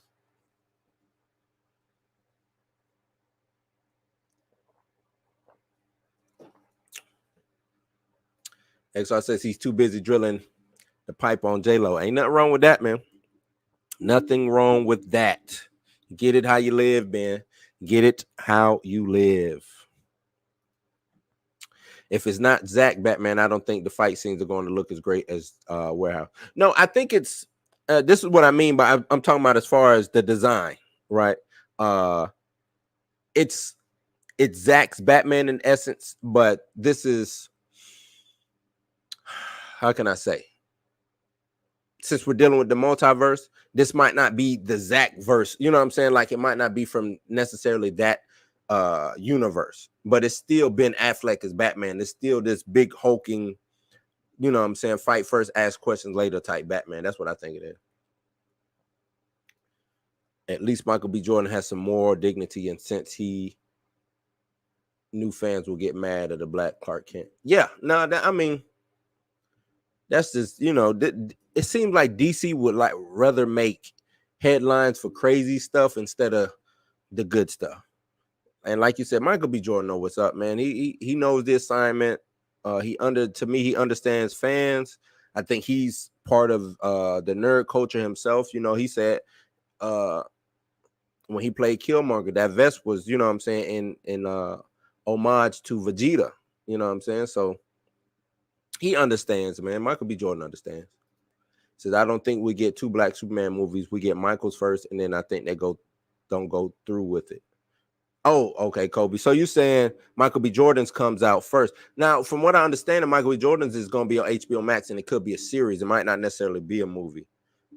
XR says he's too busy drilling the pipe on J-Lo. Ain't nothing wrong with that, man. Nothing wrong with that. Get it how you live, man. Get it how you live. If it's not Zach Batman, I don't think the fight scenes are going to look as great as Warehouse. No, I think it's this is what I mean by I'm talking about as far as the design, right? It's Zach's Batman in essence, but this is, how can I say? Since we're dealing with the multiverse, this might not be the Zach verse. You know what I'm saying? Like, it might not be from necessarily that universe, but it's still Ben Affleck as Batman. It's still this big hulking, you know what I'm saying, fight first, ask questions later type Batman. That's what I think it is. At least Michael B. Jordan has some more dignity, and since he knew fans will get mad at the Black Clark Kent. Yeah, no, I mean, that's just, you know, it seems like DC would like rather make headlines for crazy stuff instead of the good stuff. And like you said, Michael B. Jordan knows what's up, man. He knows the assignment. He understands fans. I think he's part of the nerd culture himself. You know, he said when he played Killmonger, that vest was, you know what I'm saying, in homage to Vegeta. You know what I'm saying? So he understands, man. Michael B. Jordan understands. Says, I don't think we get 2 Black Superman movies. We get Michael's first, and then I think they don't go through with it. Oh, okay, Kobe. So you're saying Michael B. Jordan's comes out first. Now, from what I understand, Michael B. Jordan's is going to be on HBO Max, and it could be a series. It might not necessarily be a movie.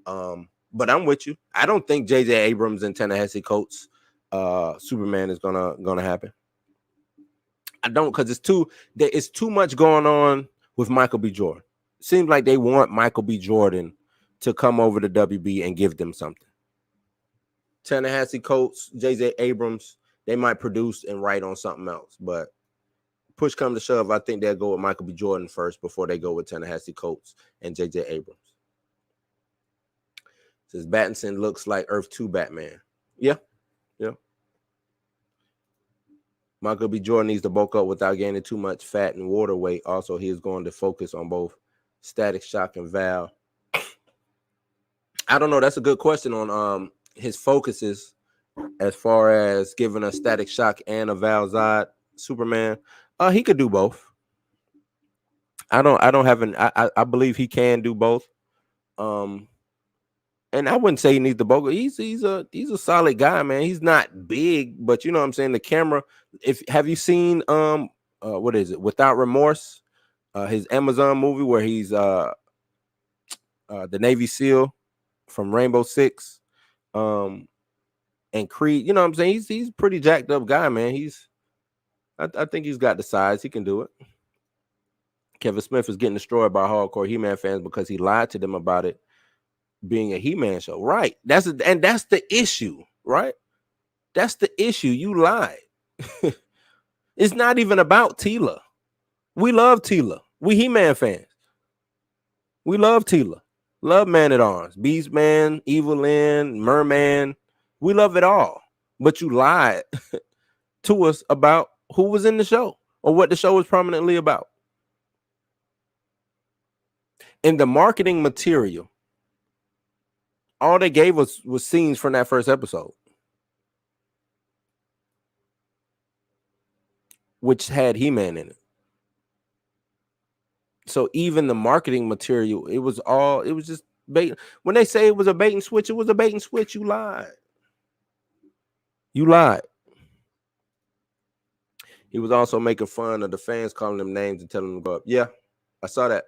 But I'm with you. I don't think J.J. Abrams and Ta-Nehisi Coates Superman is gonna happen. I don't, because it's too much going on with Michael B. Jordan. Seems like they want Michael B. Jordan to come over to WB and give them something. Ta-Nehisi Coates, J.J. Abrams, they might produce and write on something else. But push come to shove, I think they'll go with Michael B. Jordan first before they go with Ta-Nehisi Coates and J.J. Abrams. Says Battinson looks like Earth 2 Batman. Yeah. Michael B. Jordan needs to bulk up without gaining too much fat and water weight. Also, he is going to focus on both Static Shock and Val. I don't know. That's a good question on his focuses as far as giving a Static Shock and a Val Zod Superman. He could do both. I believe he can do both. And I wouldn't say he needs the bulk. He's a solid guy, man. He's not big, but you know what I'm saying. The camera. Have you seen what is it? Without Remorse, his Amazon movie where he's the Navy SEAL from Rainbow Six, and Creed. You know what I'm saying. He's a pretty jacked up guy, man. I think he's got the size. He can do it. Kevin Smith is getting destroyed by hardcore He-Man fans because he lied to them about it being a He-Man show, right? That's the issue, right? That's the issue. You lied. It's not even about Tila. We love Tila. We He-Man fans. We love Tila. Love Man at Arms, Beast Man, Evil Lynn, Merman. We love it all. But you lied to us about who was in the show or what the show was prominently about. In the marketing material, all they gave us was scenes from that first episode, which had He-Man in it. So even the marketing material, it was just bait. When they say it was a bait and switch, it was a bait and switch. You lied. You lied. He was also making fun of the fans, calling them names and telling them to go up. Yeah, I saw that.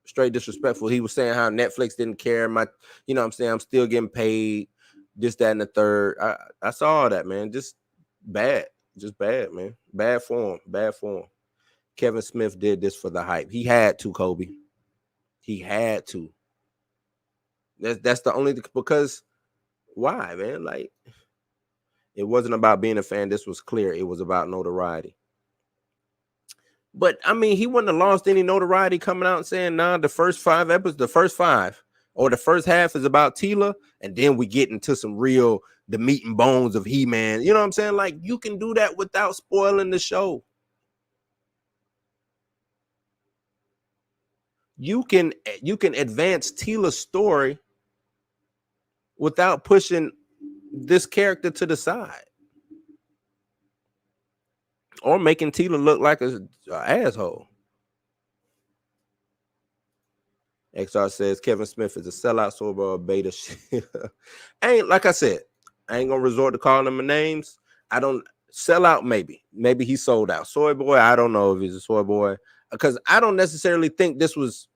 Straight disrespectful. He was saying how Netflix didn't care. You know what I'm saying? I'm still getting paid. this, that, and the third. I saw all that, man. Just bad, man. Bad form. Kevin Smith did this for the hype. He had to, Kobe. He had to. That's the only, because why, man? Like, it wasn't about being a fan. This was clear. It was about notoriety. But I mean, he wouldn't have lost any notoriety coming out and saying, nah, the first 5 episodes, the first 5 or the first half is about Tila, and then we get into some real, the meat and bones of He-Man. You know what I'm saying? Like, you can do that without spoiling the show. You can advance Tila's story without pushing this character to the side or making Tila look like an asshole. XR says Kevin Smith is a sellout, sober, or beta. Ain't, like I said, I ain't gonna resort to calling them names. I don't sell out. Maybe he sold out. Soy boy, I don't know if he's a soy boy, because I don't necessarily think this was,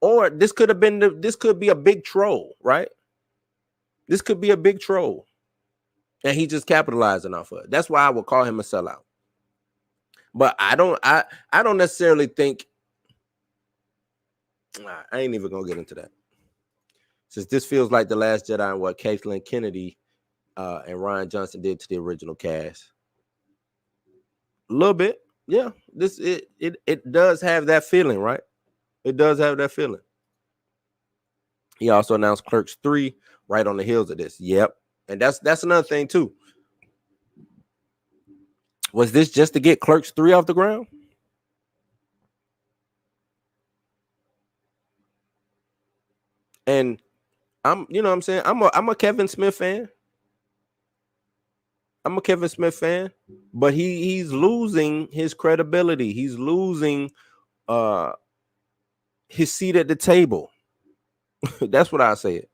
or this could have been this could be a big troll, right? This could be a big troll, and he just capitalizing off of it. That's why I would call him a sellout. But I don't necessarily think. I ain't even gonna get into that, since this feels like The Last Jedi and what Caitlin Kennedy and Rian Johnson did to the original cast. A little bit, yeah. This it does have that feeling, right? It does have that feeling. He also announced Clerks 3 right on the heels of this. Yep, and that's another thing too. Was this just to get Clerks 3 off the ground? And you know what I'm saying? I'm a Kevin Smith fan. But he's losing his credibility. He's losing his seat at the table. That's what I said.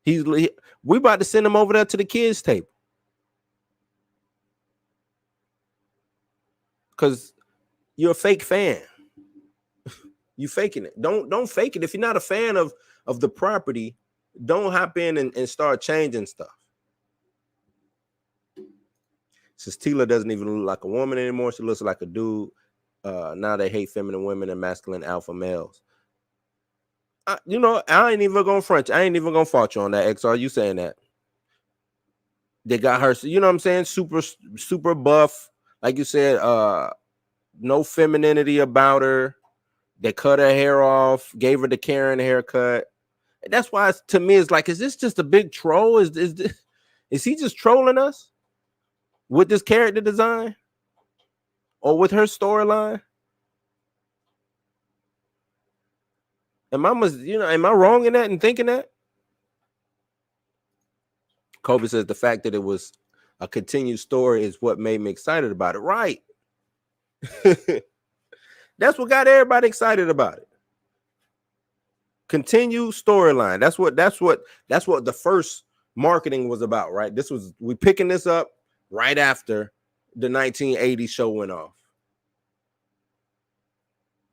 We about to send him over there to the kids' table. Because you're a fake fan. You faking it. Don't fake it. If you're not a fan of the property, don't hop in and start changing stuff. Since Tila doesn't even look like a woman anymore, she looks like a dude. Now they hate feminine women and masculine alpha males. I ain't even gonna front you. I ain't even gonna fault you on that, XR. You saying that. They got her, you know what I'm saying? Super buff. Like you said, no femininity about her. They cut her hair off, gave her the Karen haircut. And that's why, to me, it's like, is this just a big troll? Is he just trolling us with this character design or with her storyline? Am I wrong in that and thinking that? Kobe says the fact that it was a continued story is what made me excited about it. Right. That's what got everybody excited about it. Continued storyline. That's what the first marketing was about, right? We picking this up right after the 1980 show went off.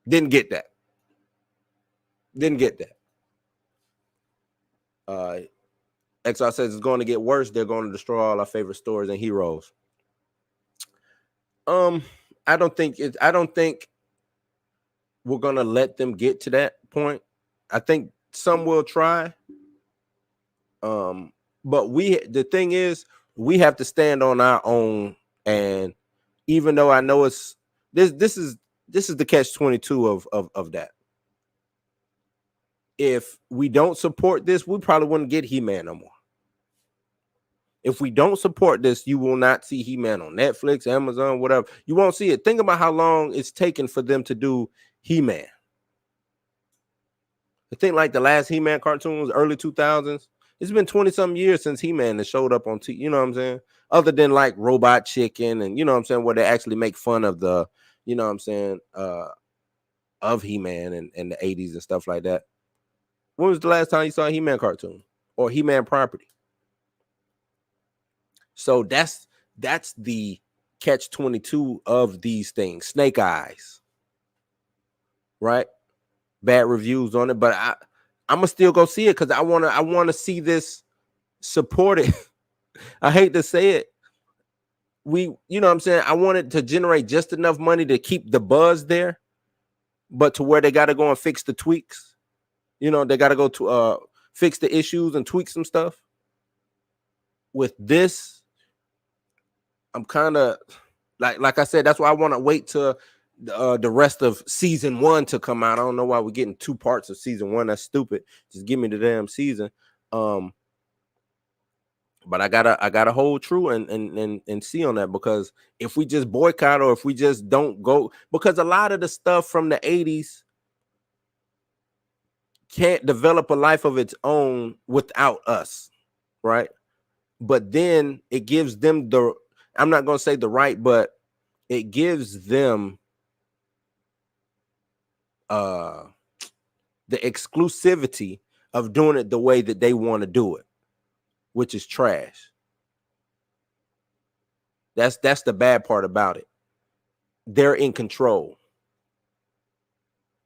Didn't get that. XR says it's going to get worse. They're going to destroy all our favorite stories and heroes. I don't think we're going to let them get to that point. I think some will try. But the thing is, we have to stand on our own. And even though I know this is the catch-22 of that. If we don't support this, we probably wouldn't get He-Man no more. If we don't support this, you will not see He-Man on Netflix, Amazon, whatever. You won't see it. Think about how long it's taken for them to do He-Man. I think like the last He-Man cartoon was early 2000s. It's been 20-something years since He-Man has showed up on TV. You know what I'm saying? Other than like Robot Chicken and, you know what I'm saying, where they actually make fun of the, you know what I'm saying, of He-Man and the 80s and stuff like that. When was the last time you saw a He-Man cartoon or He-Man property? So that's the catch-22 of these things. Snake Eyes, right? Bad reviews on it, but I'm gonna still go see it because I wanna see this supported. I hate to say it. You know what I'm saying? I wanted to generate just enough money to keep the buzz there, but to where they got to go and fix the tweaks. You know, they got to go to fix the issues and tweak some stuff. With this, I'm kind of like I said, that's why I want to wait till the rest of season 1 to come out. I don't know why we're getting 2 parts of season 1. That's stupid. Just give me the damn season. But I gotta hold true and see on that, because if we just boycott or if we just don't go, because a lot of the stuff from the 80s can't develop a life of its own without us, right? But then it gives them I'm not gonna say the right, but it gives them the exclusivity of doing it the way that they want to do it, which is trash. That's the bad part about it. They're in control.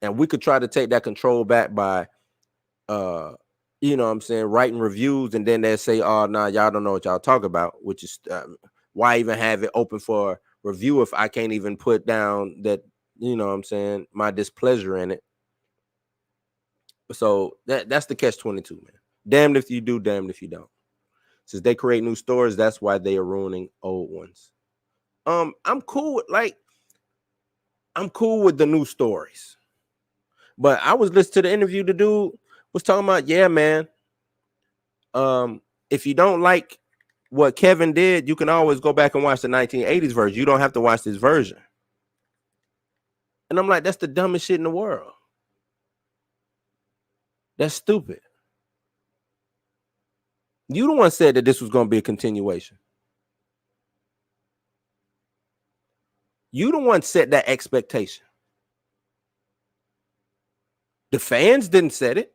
And we could try to take that control back by you know what I'm saying, writing reviews, and then they say, oh, nah, y'all don't know what y'all talk about, which is why even have it open for review if I can't even put down that, you know what I'm saying, my displeasure in it. So that's the catch-22, man. Damned if you do, damned if you don't. Since they create new stories, that's why they are ruining old ones. I'm cool with the new stories. But I was listening to the interview. The dude was talking about, yeah, man. If you don't like what Kevin did, you can always go back and watch the 1980s version. You don't have to watch this version. And I'm like, that's the dumbest shit in the world. That's stupid. You the one said that this was going to be a continuation. You the one set that expectation. The fans didn't set it.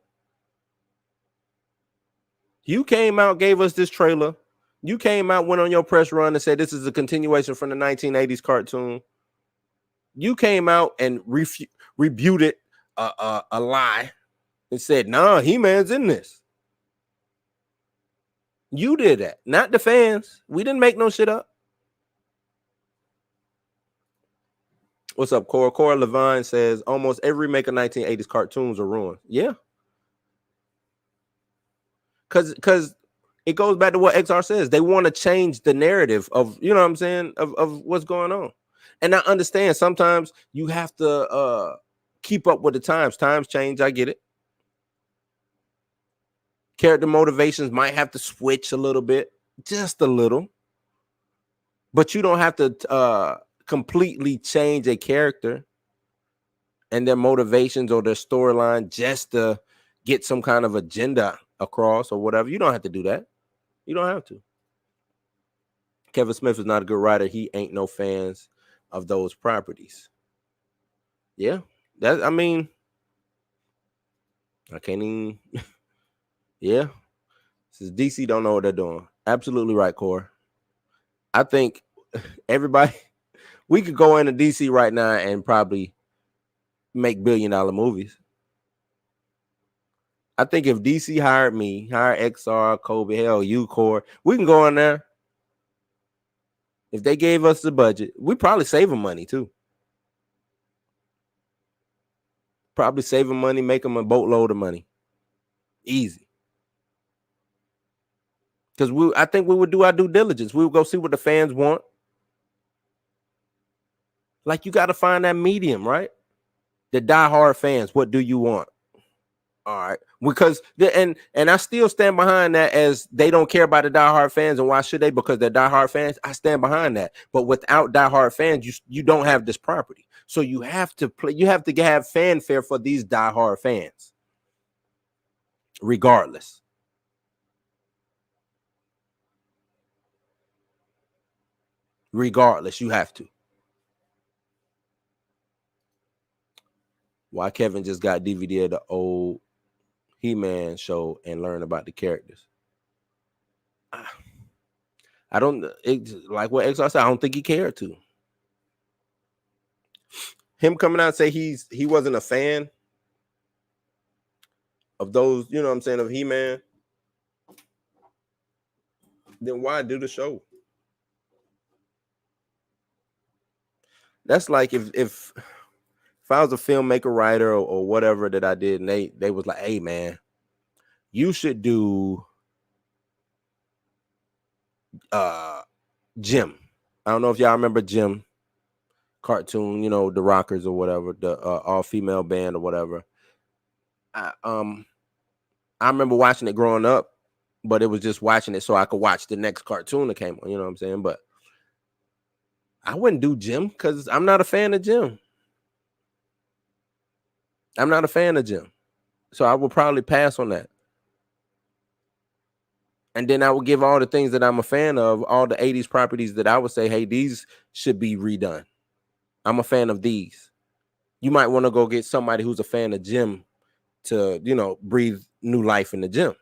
You came out, gave us this trailer. You came out, went on your press run and said this is a continuation from the 1980s cartoon. You came out and rebuted a lie and said, nah, He-Man's in this. You did that, not the fans. We didn't make no shit up. What's up, Cora? Cora Levine says almost every remake of 1980s cartoons are ruined. Yeah. Because it goes back to what XR says. They want to change the narrative of, you know what I'm saying, of what's going on. And I understand sometimes you have to keep up with the times. Times change. I get it. Character motivations might have to switch a little bit, just a little. But you don't have to completely change a character and their motivations or their storyline just to get some kind of agenda across or whatever. You don't have to do that. You don't have to. Kevin Smith is not a good writer. He ain't no fans of those properties. Yeah. I mean, I can't even. Yeah. Since DC don't know what they're doing. Absolutely right, Core. I think everybody, we could go into DC right now and probably make $1 billion movies. I think if DC hired me, hire XR, Kobe, hell, you, Core, we can go in there. If they gave us the budget, we probably saving money too. Probably saving money, make them a boatload of money. Easy. Because I think we would do our due diligence. We would go see what the fans want. Like, you got to find that medium, right? The diehard fans, what do you want? All right, because and I still stand behind that, as they don't care about the diehard fans, and why should they? Because they're diehard fans. I stand behind that. But without diehard fans, you don't have this property. So you have to play. You have to have fanfare for these diehard fans, regardless. Regardless, you have to. Why Kevin just got DVD of the old He-Man show and learn about the characters? I don't like what XR said. I don't think he cared to. Him coming out and say he wasn't a fan of those, you know what I'm saying, of He-Man. then why do the show? That's like if I was a filmmaker, writer, or whatever that I did, and they was like, hey man, you should do Jim. I don't know if y'all remember Jim cartoon, you know, the Rockers or whatever, the all female band or whatever. I remember watching it growing up, but it was just watching it so I could watch the next cartoon that came on, you know what I'm saying? But I wouldn't do Jim because I'm not a fan of Jim. I'm not a fan of Jim. So I would probably pass on that. And then I would give all the things that I'm a fan of, all the 80s properties that I would say, hey, these should be redone. I'm a fan of these. You might want to go get somebody who's a fan of Jim to, you know, breathe new life in the gym.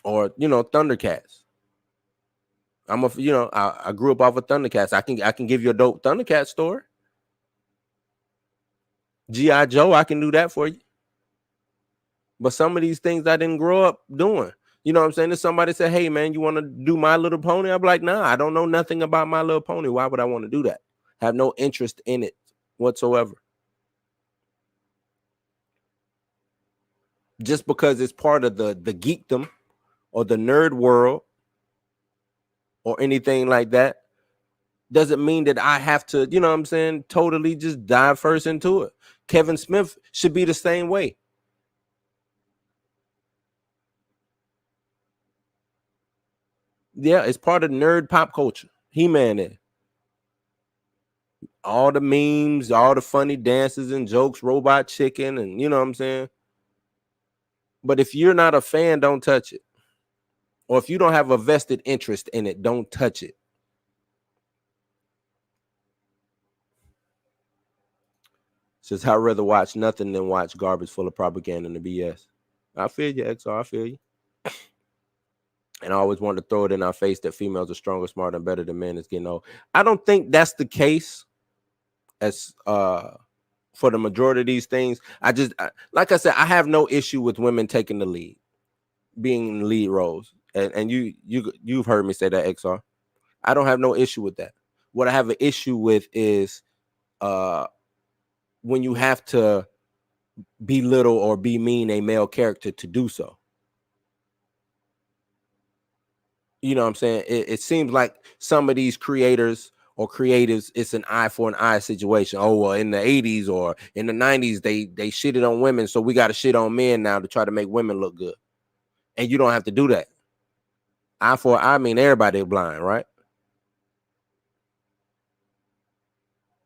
Or, you know, Thundercats. I grew up off of Thundercats. I can give you a dope Thundercat story. G.I. Joe, I can do that for you. But some of these things I didn't grow up doing. You know what I'm saying? If somebody said, hey man, you want to do My Little Pony? I'd be like, nah, I don't know nothing about My Little Pony. Why would I want to do that? Have no interest in it whatsoever. Just because it's part of the geekdom or the nerd world or anything like that doesn't mean that I have to, you know what I'm saying, totally just dive first into it. Kevin Smith should be the same way. Yeah, it's part of nerd pop culture. He-Man is. All the memes, all the funny dances and jokes, Robot Chicken, and you know what I'm saying? But if you're not a fan, don't touch it. Or if you don't have a vested interest in it, don't touch it. Says I'd rather watch nothing than watch garbage full of propaganda and the BS. I feel you, XR. I feel you. And I always wanted to throw it in our face that females are stronger, smarter, and better than men. Is getting old. I don't think that's the case. As for the majority of these things, like I said, I have no issue with women taking the lead, being in lead roles. And you've heard me say that, XR. I don't have no issue with that. What I have an issue with is when you have to belittle or be mean a male character to do so. You know what I'm saying? It seems like some of these creators or creatives, it's an eye for an eye situation. Oh, well, in the 80s or in the 90s, they shitted on women, so we got to shit on men now to try to make women look good. And you don't have to do that. Eye for eye mean everybody blind, right?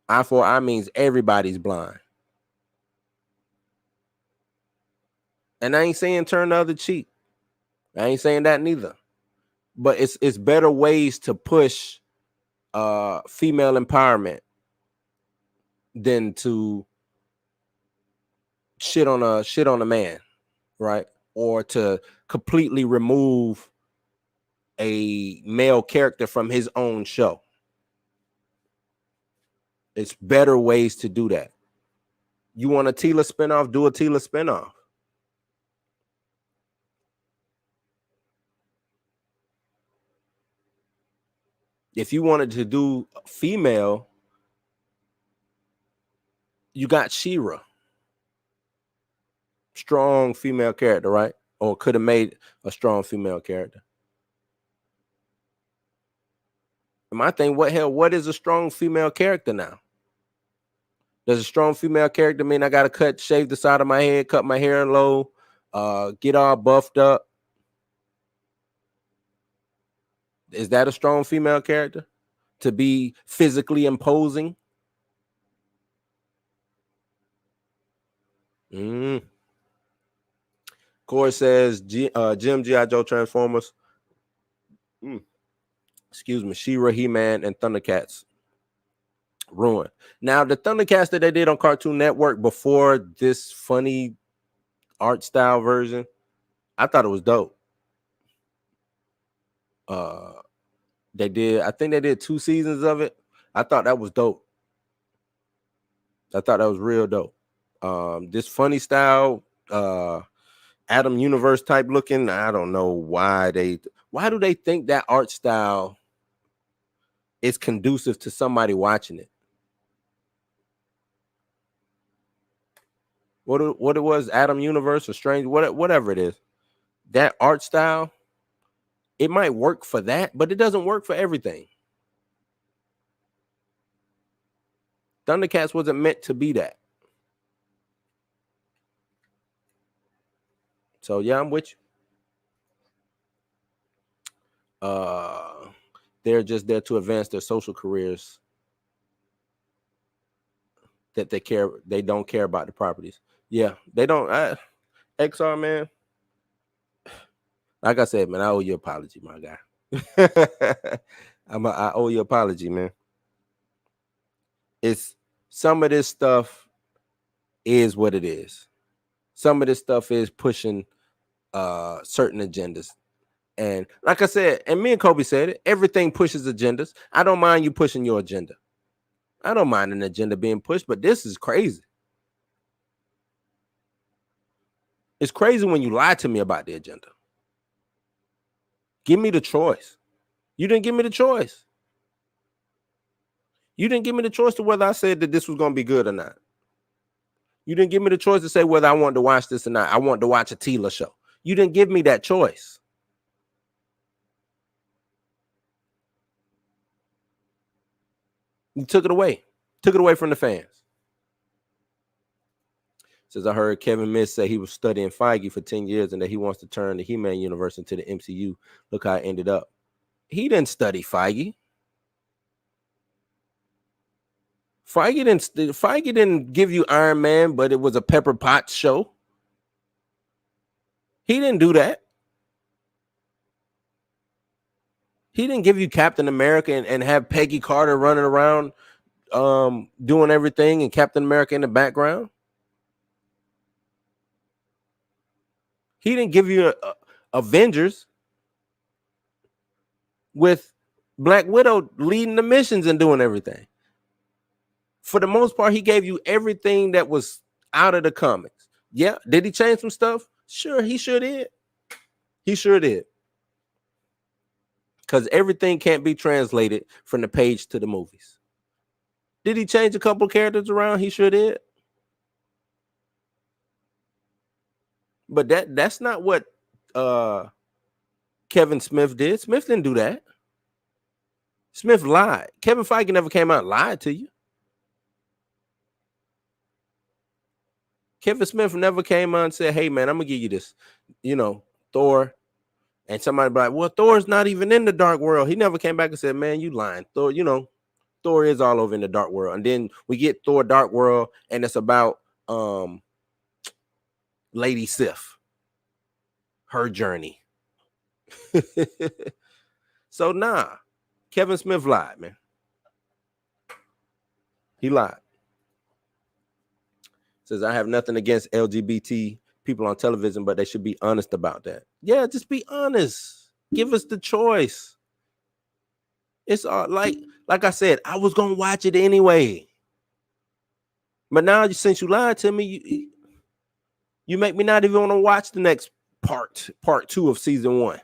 Eye for eye means everybody's blind. And I ain't saying turn the other cheek. I ain't saying that neither. But it's better ways to push female empowerment than to shit on a man, right? Or to completely remove a male character from his own show. It's better ways to do that. You want a Tila spinoff? Do a Tila spinoff. If you wanted to do female, you got She-Ra. Strong female character, right? Or could have made a strong female character. And my thing, what is a strong female character now? Does a strong female character mean I gotta shave the side of my head, cut my hair low, get all buffed up? Is that a strong female character? To be physically imposing? Corey says Jim, G.I. Joe, Transformers. Excuse me, She-Ra, He-Man, and Thundercats. Ruined. Now, the Thundercats that they did on Cartoon Network before this funny art style version, I thought it was dope. I think they did 2 seasons of it. I thought that was dope. I thought that was real dope. This funny style, Adam Universe type looking. I don't know why do they think that art style is conducive to somebody watching it. What it was, Adam Universe or Strange, whatever it is, that art style, it might work for that, but it doesn't work for everything. Thundercats wasn't meant to be that. So yeah, I'm with you. They're just there to advance their social careers. That they don't care about the properties. Yeah, they don't. XR, man. Like I said, man, I owe you an apology, my guy. I owe you an apology, man. It's some of this stuff is what it is. Some of this stuff is pushing certain agendas. And like I said, and me and Kobe said it, everything pushes agendas. I don't mind you pushing your agenda. I don't mind an agenda being pushed, but this is crazy. It's crazy when you lie to me about the agenda. Give me the choice. You didn't give me the choice. You didn't give me the choice to whether I said that this was going to be good or not. You didn't give me the choice to say whether I wanted to watch this or not. I wanted to watch a Tila show. You didn't give me that choice. You took it away. Took it away from the fans. Says, I heard Kevin Miss say he was studying Feige for 10 years and that he wants to turn the He-Man universe into the MCU. Look how it ended up. He didn't study Feige. Feige didn't give you Iron Man, but it was a Pepper Potts show. He didn't do that. He didn't give you Captain America and have Peggy Carter running around doing everything and Captain America in the background. He didn't give you Avengers with Black Widow leading the missions and doing everything. For the most part, he gave you everything that was out of the comics. Yeah. Did he change some stuff? Sure, he sure did. He sure did. Because everything can't be translated from the page to the movies. Did he change a couple characters around? He sure did. But that's not what Kevin Smith did. Smith didn't do that. Smith lied. Kevin Feige never came out and lied to you. Kevin Smith never came out and said, hey, man, I'm going to give you this, Thor. And somebody be like, well, Thor's not even in the dark world. He never came back and said, man, you lying. Thor, Thor is all over in the dark world. And then we get Thor Dark World, and it's about Lady Sif, her journey. So, Kevin Smith lied, man. He lied. Says, I have nothing against LGBT people on television, but they should be honest about that. Yeah, just be honest. Give us the choice. It's like I said, I was gonna watch it anyway. But now, since you lied to me, you make me not even want to watch the next part 2 of season 1.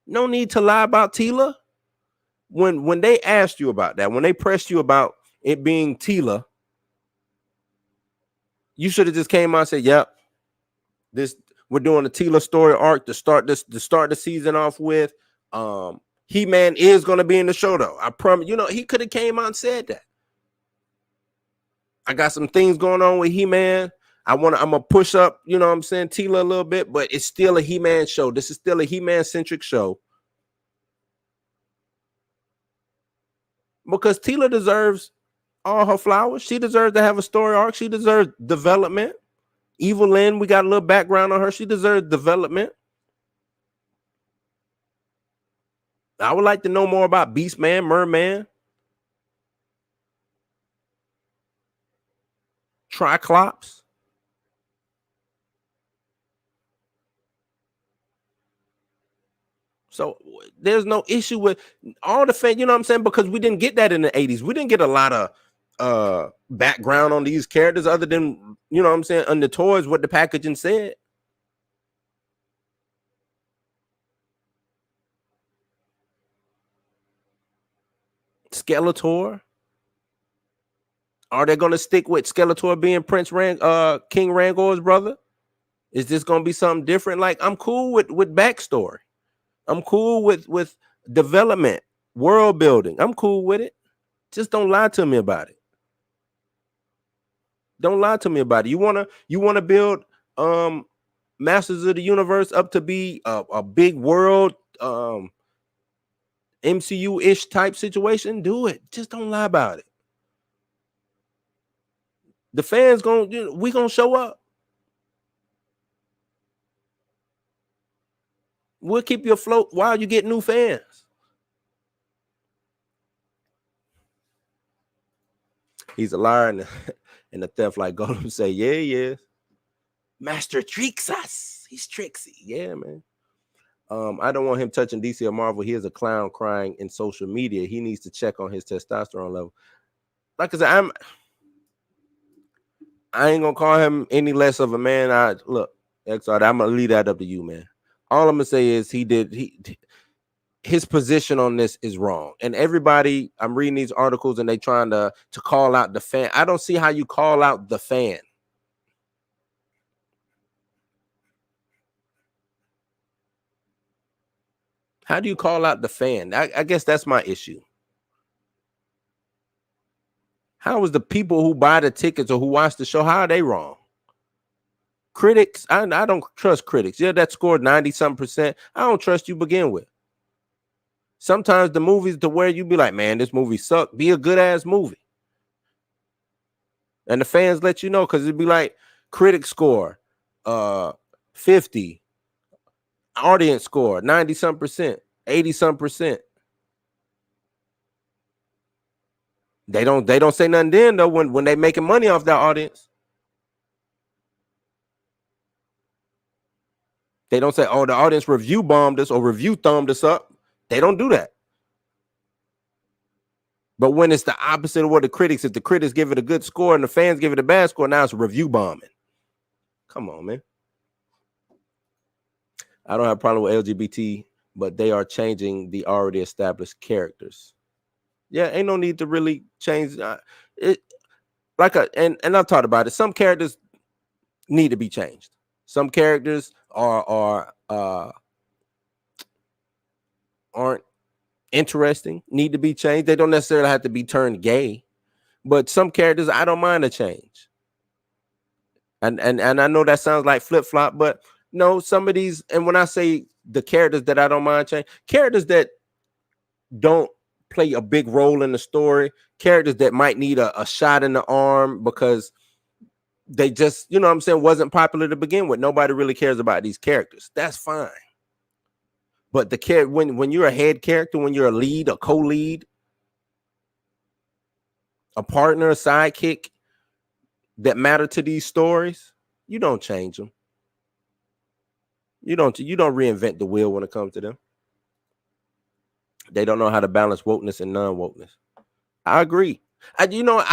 No need to lie about Tila. When they asked you about that, when they pressed you about it being Tila, you should have just came out and said, yep, we're doing a Tila story arc to start the season off with. He-Man is going to be in the show, though. I promise. He could have came out and said that. I got some things going on with He-Man. I'm going to push up, Tila a little bit, but it's still a He-Man show. This is still a He-Man-centric show. Because Tila deserves all her flowers. She deserves to have a story arc. She deserves development. Evil Lynn, we got a little background on her. She deserves development. I would like to know more about Beastman, Merman, Triclops. So there's no issue with all the fans, because we didn't get that in the 80s. We didn't get a lot of background on these characters other than, on the toys, what the packaging said. Skeletor? Are they going to stick with Skeletor being King Rangor's brother? Is this going to be something different? Like, I'm cool with backstory. I'm cool with development, world building. I'm cool with it. Just don't lie to me about it. Don't lie to me about it. You wanna build Masters of the Universe up to be a big world MCU-ish type situation? Do it. Just don't lie about it. The fans we gonna show up. We'll keep you afloat while you get new fans. He's a liar and a theft like Golem say, yeah, he is. Master tricks us. He's tricksy. Yeah, man. I don't want him touching DC or Marvel. He is a clown crying in social media. He needs to check on his testosterone level. Like I said, I ain't gonna call him any less of a man. Look, XR, I'm gonna leave that up to you, man. All I'm gonna say is his position on this is wrong. And everybody, I'm reading these articles and they trying to call out the fan. I don't see how you call out the fan. How do you call out the fan? I guess that's my issue. How is the people who buy the tickets or who watch the show, how are they wrong? Critics, I don't trust critics. Yeah, that scored 90-something%. I don't trust you begin with. Sometimes the movies to where you be like, man, this movie sucked. Be a good ass movie. And the fans let you know, because it'd be like critic score 50, audience score 90-something%, 80-something%. They don't say nothing then though when they making money off that audience. They don't say, oh, the audience review bombed us or review thumbed us up. They don't do that. But when it's the opposite of what the critics, if the critics give it a good score and the fans give it a bad score, now it's review bombing. Come on, man. I don't have a problem with LGBT, but they are changing the already established characters. Yeah, ain't no need to really change it. And I've talked about it. Some characters need to be changed. Some characters aren't interesting, need to be changed. They don't necessarily have to be turned gay, but some characters I don't mind a change. And I know that sounds like flip-flop, but no, some of these, and when I say the characters that I don't mind change, characters that don't play a big role in the story, characters that might need a shot in the arm because they just, you know what I'm saying, wasn't popular to begin with. Nobody really cares about these characters. That's fine. But the when you're a head character, when you're a lead, a co-lead, a partner, a sidekick that matter to these stories, you don't change them. You don't reinvent the wheel when it comes to them. They don't know how to balance wokeness and non-wokeness. I agree. I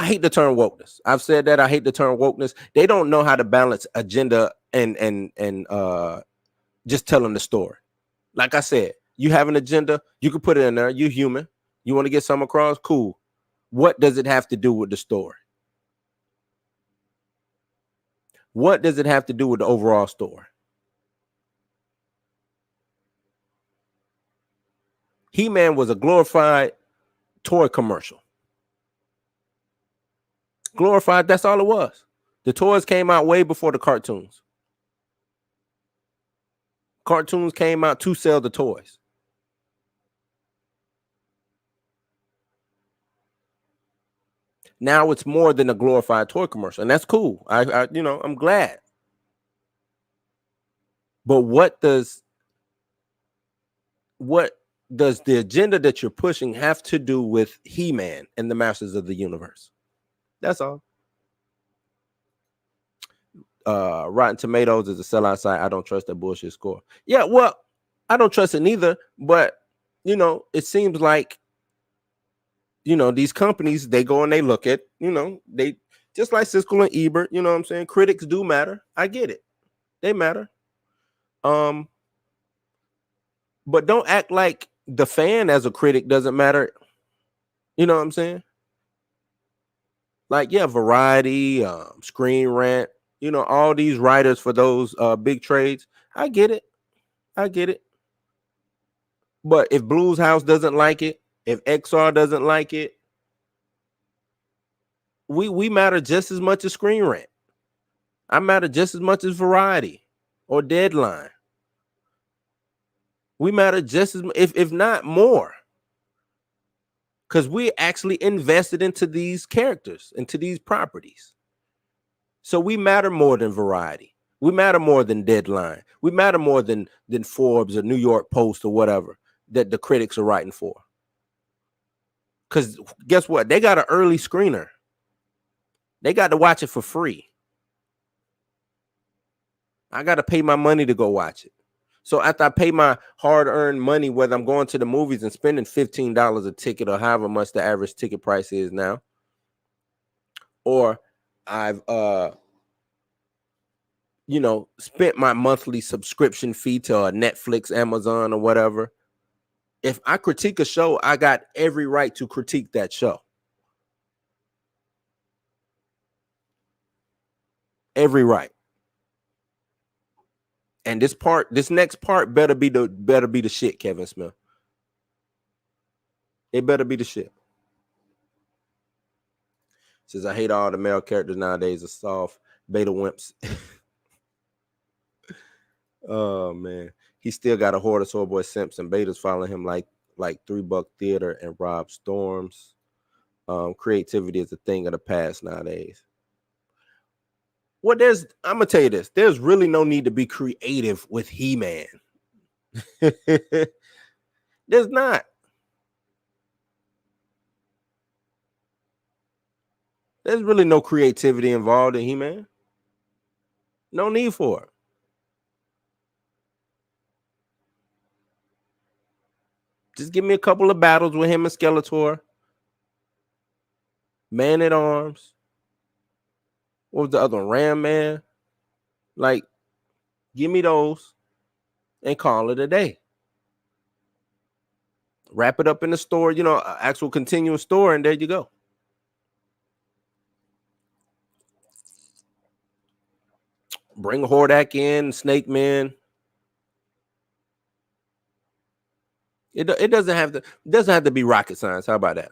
hate the term wokeness. I've said that. I hate the term wokeness. They don't know how to balance agenda and just telling the story. Like I said, you have an agenda, you can put it in there. You're human. You want to get something across? Cool. What does it have to do with the story? What does it have to do with the overall story? He-Man was a glorified toy commercial. Glorified, that's all it was. The toys came out way before the cartoons. Cartoons came out to sell the toys. Now it's more than a glorified toy commercial, and that's cool. I'm glad. But what does the agenda that you're pushing have to do with He-Man and the Masters of the Universe? That's all. Rotten Tomatoes is a sellout site. I don't trust that bullshit score. Yeah, well, I don't trust it neither. But it seems like these companies, they go and they look at they just like Siskel and Ebert. You know what I'm saying? Critics do matter. I get it. They matter. But don't act like the fan as a critic doesn't matter. You know what I'm saying? Like, yeah, Variety, Screen Rant, all these writers for those big trades. I get it. I get it. But if Blues House doesn't like it, if XR doesn't like it, we matter just as much as Screen Rant. I matter just as much as Variety or Deadline. We matter just as if not more. Because we actually invested into these characters, into these properties. So we matter more than Variety. We matter more than Deadline. We matter more than Forbes or New York Post or whatever that the critics are writing for. Because guess what? They got an early screener. They got to watch it for free. I got to pay my money to go watch it. So after I pay my hard-earned money, whether I'm going to the movies and spending $15 a ticket or however much the average ticket price is now, or I've spent my monthly subscription fee to a Netflix, Amazon, or whatever. If I critique a show, I got every right to critique that show. Every right. And this next part better be the shit, Kevin Smith. It better be the shit. Says, I hate all the male characters nowadays are soft beta wimps. Oh man, he still got a horde of Soy Boy Simps and betas following him like $3 Theater and Rob Storms. Creativity is a thing of the past nowadays. Well, I'm gonna tell you this. There's really no need to be creative with He-Man. There's not. There's really no creativity involved in He-Man. No need for it. Just give me a couple of battles with him and Skeletor. Man at Arms. What was the other one? Ram Man. Like, give me those and call it a day. Wrap it up in the store, actual continuous store, and there you go. Bring Hordak in, Snake Man. It doesn't have to be rocket science. How about that?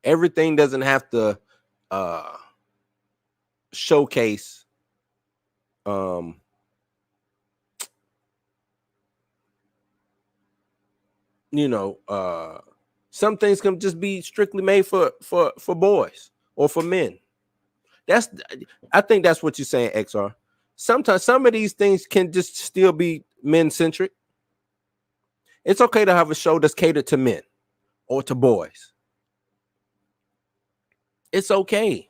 Everything doesn't have to showcase some things can just be strictly made for boys or for men. I think that's what you're saying, XR. Sometimes some of these things can just still be men-centric. It's okay to have a show that's catered to men or to boys. It's okay.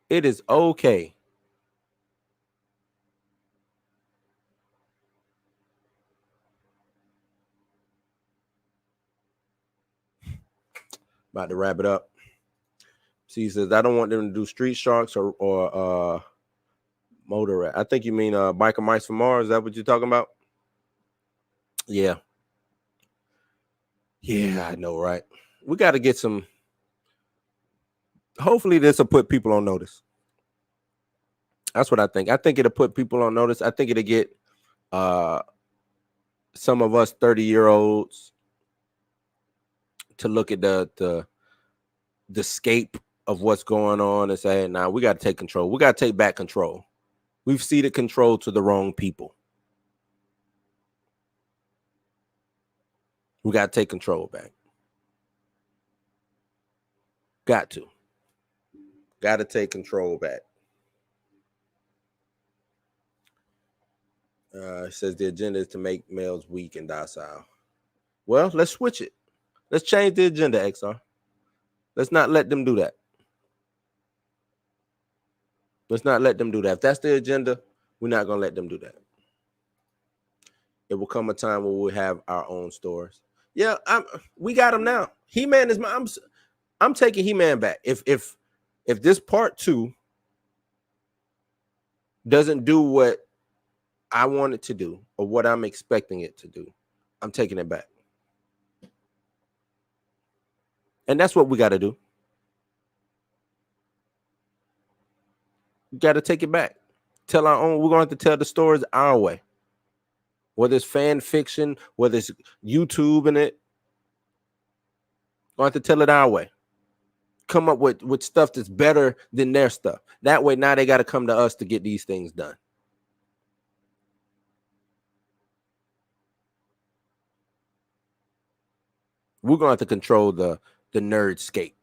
It is okay. About to wrap it up. See, he says, I don't want them to do Street Sharks or Motor Rat. I think you mean Biker Mice from Mars. Is that what you're talking about? Yeah. Yeah, I know, right? We got to get some. Hopefully, this will put people on notice. That's what I think. I think it'll put people on notice. I think it'll get some of us 30-year-olds to look at the scape of what's going on and say, nah, we got to take control. We got to take back control. We've ceded control to the wrong people. We got to take control back. Got to take control back. It says the agenda is to make males weak and docile. Well, let's switch it. Let's change the agenda, XR. Let's not let them do that. Let's not let them do that. If that's the agenda, we're not going to let them do that. It will come a time where we'll have our own stores. Yeah, we got them now. He-Man is I'm taking He-Man back. If this part 2 doesn't do what I want it to do or what I'm expecting it to do, I'm taking it back. And that's what we got to do. We got to take it back. Tell our own. We're going to have to tell the stories our way. Whether it's fan fiction, whether it's YouTube in it, we're going to have to tell it our way. Come up with stuff that's better than their stuff. That way, now they got to come to us to get these things done. We're going to have to control the nerdscape,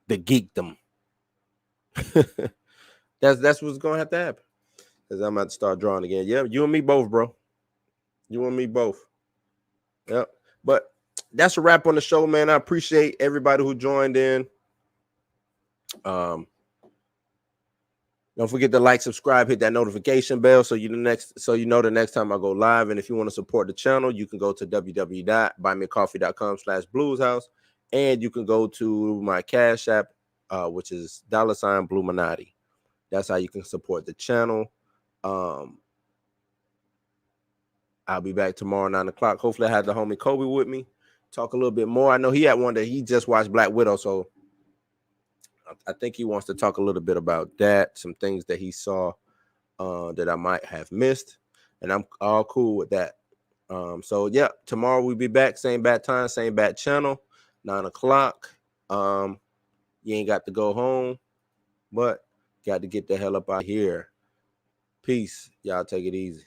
the geekdom. That's what's going to have to happen. Because I'm about to start drawing again. Yeah, you and me both, bro. You and me both. Yep. But that's a wrap on the show, man. I appreciate everybody who joined in. Don't forget to like, subscribe, hit that notification bell so you know the next time I go live. And if you want to support the channel, you can go to www.buymeacoffee.com/blueshouse, and you can go to my Cash App, which is $Blueminati. That's how you can support the channel. I'll be back tomorrow 9 o'clock. Hopefully, I have the homie Kobe with me. Talk a little bit more. I know he had one that he just watched Black Widow, so I think he wants to talk a little bit about that, some things that he saw that I might have missed, and I'm all cool with that. So yeah, tomorrow we'll be back, same bat time, same bat channel, 9 o'clock. You ain't got to go home, but got to get the hell up out of here. Peace. Y'all take it easy.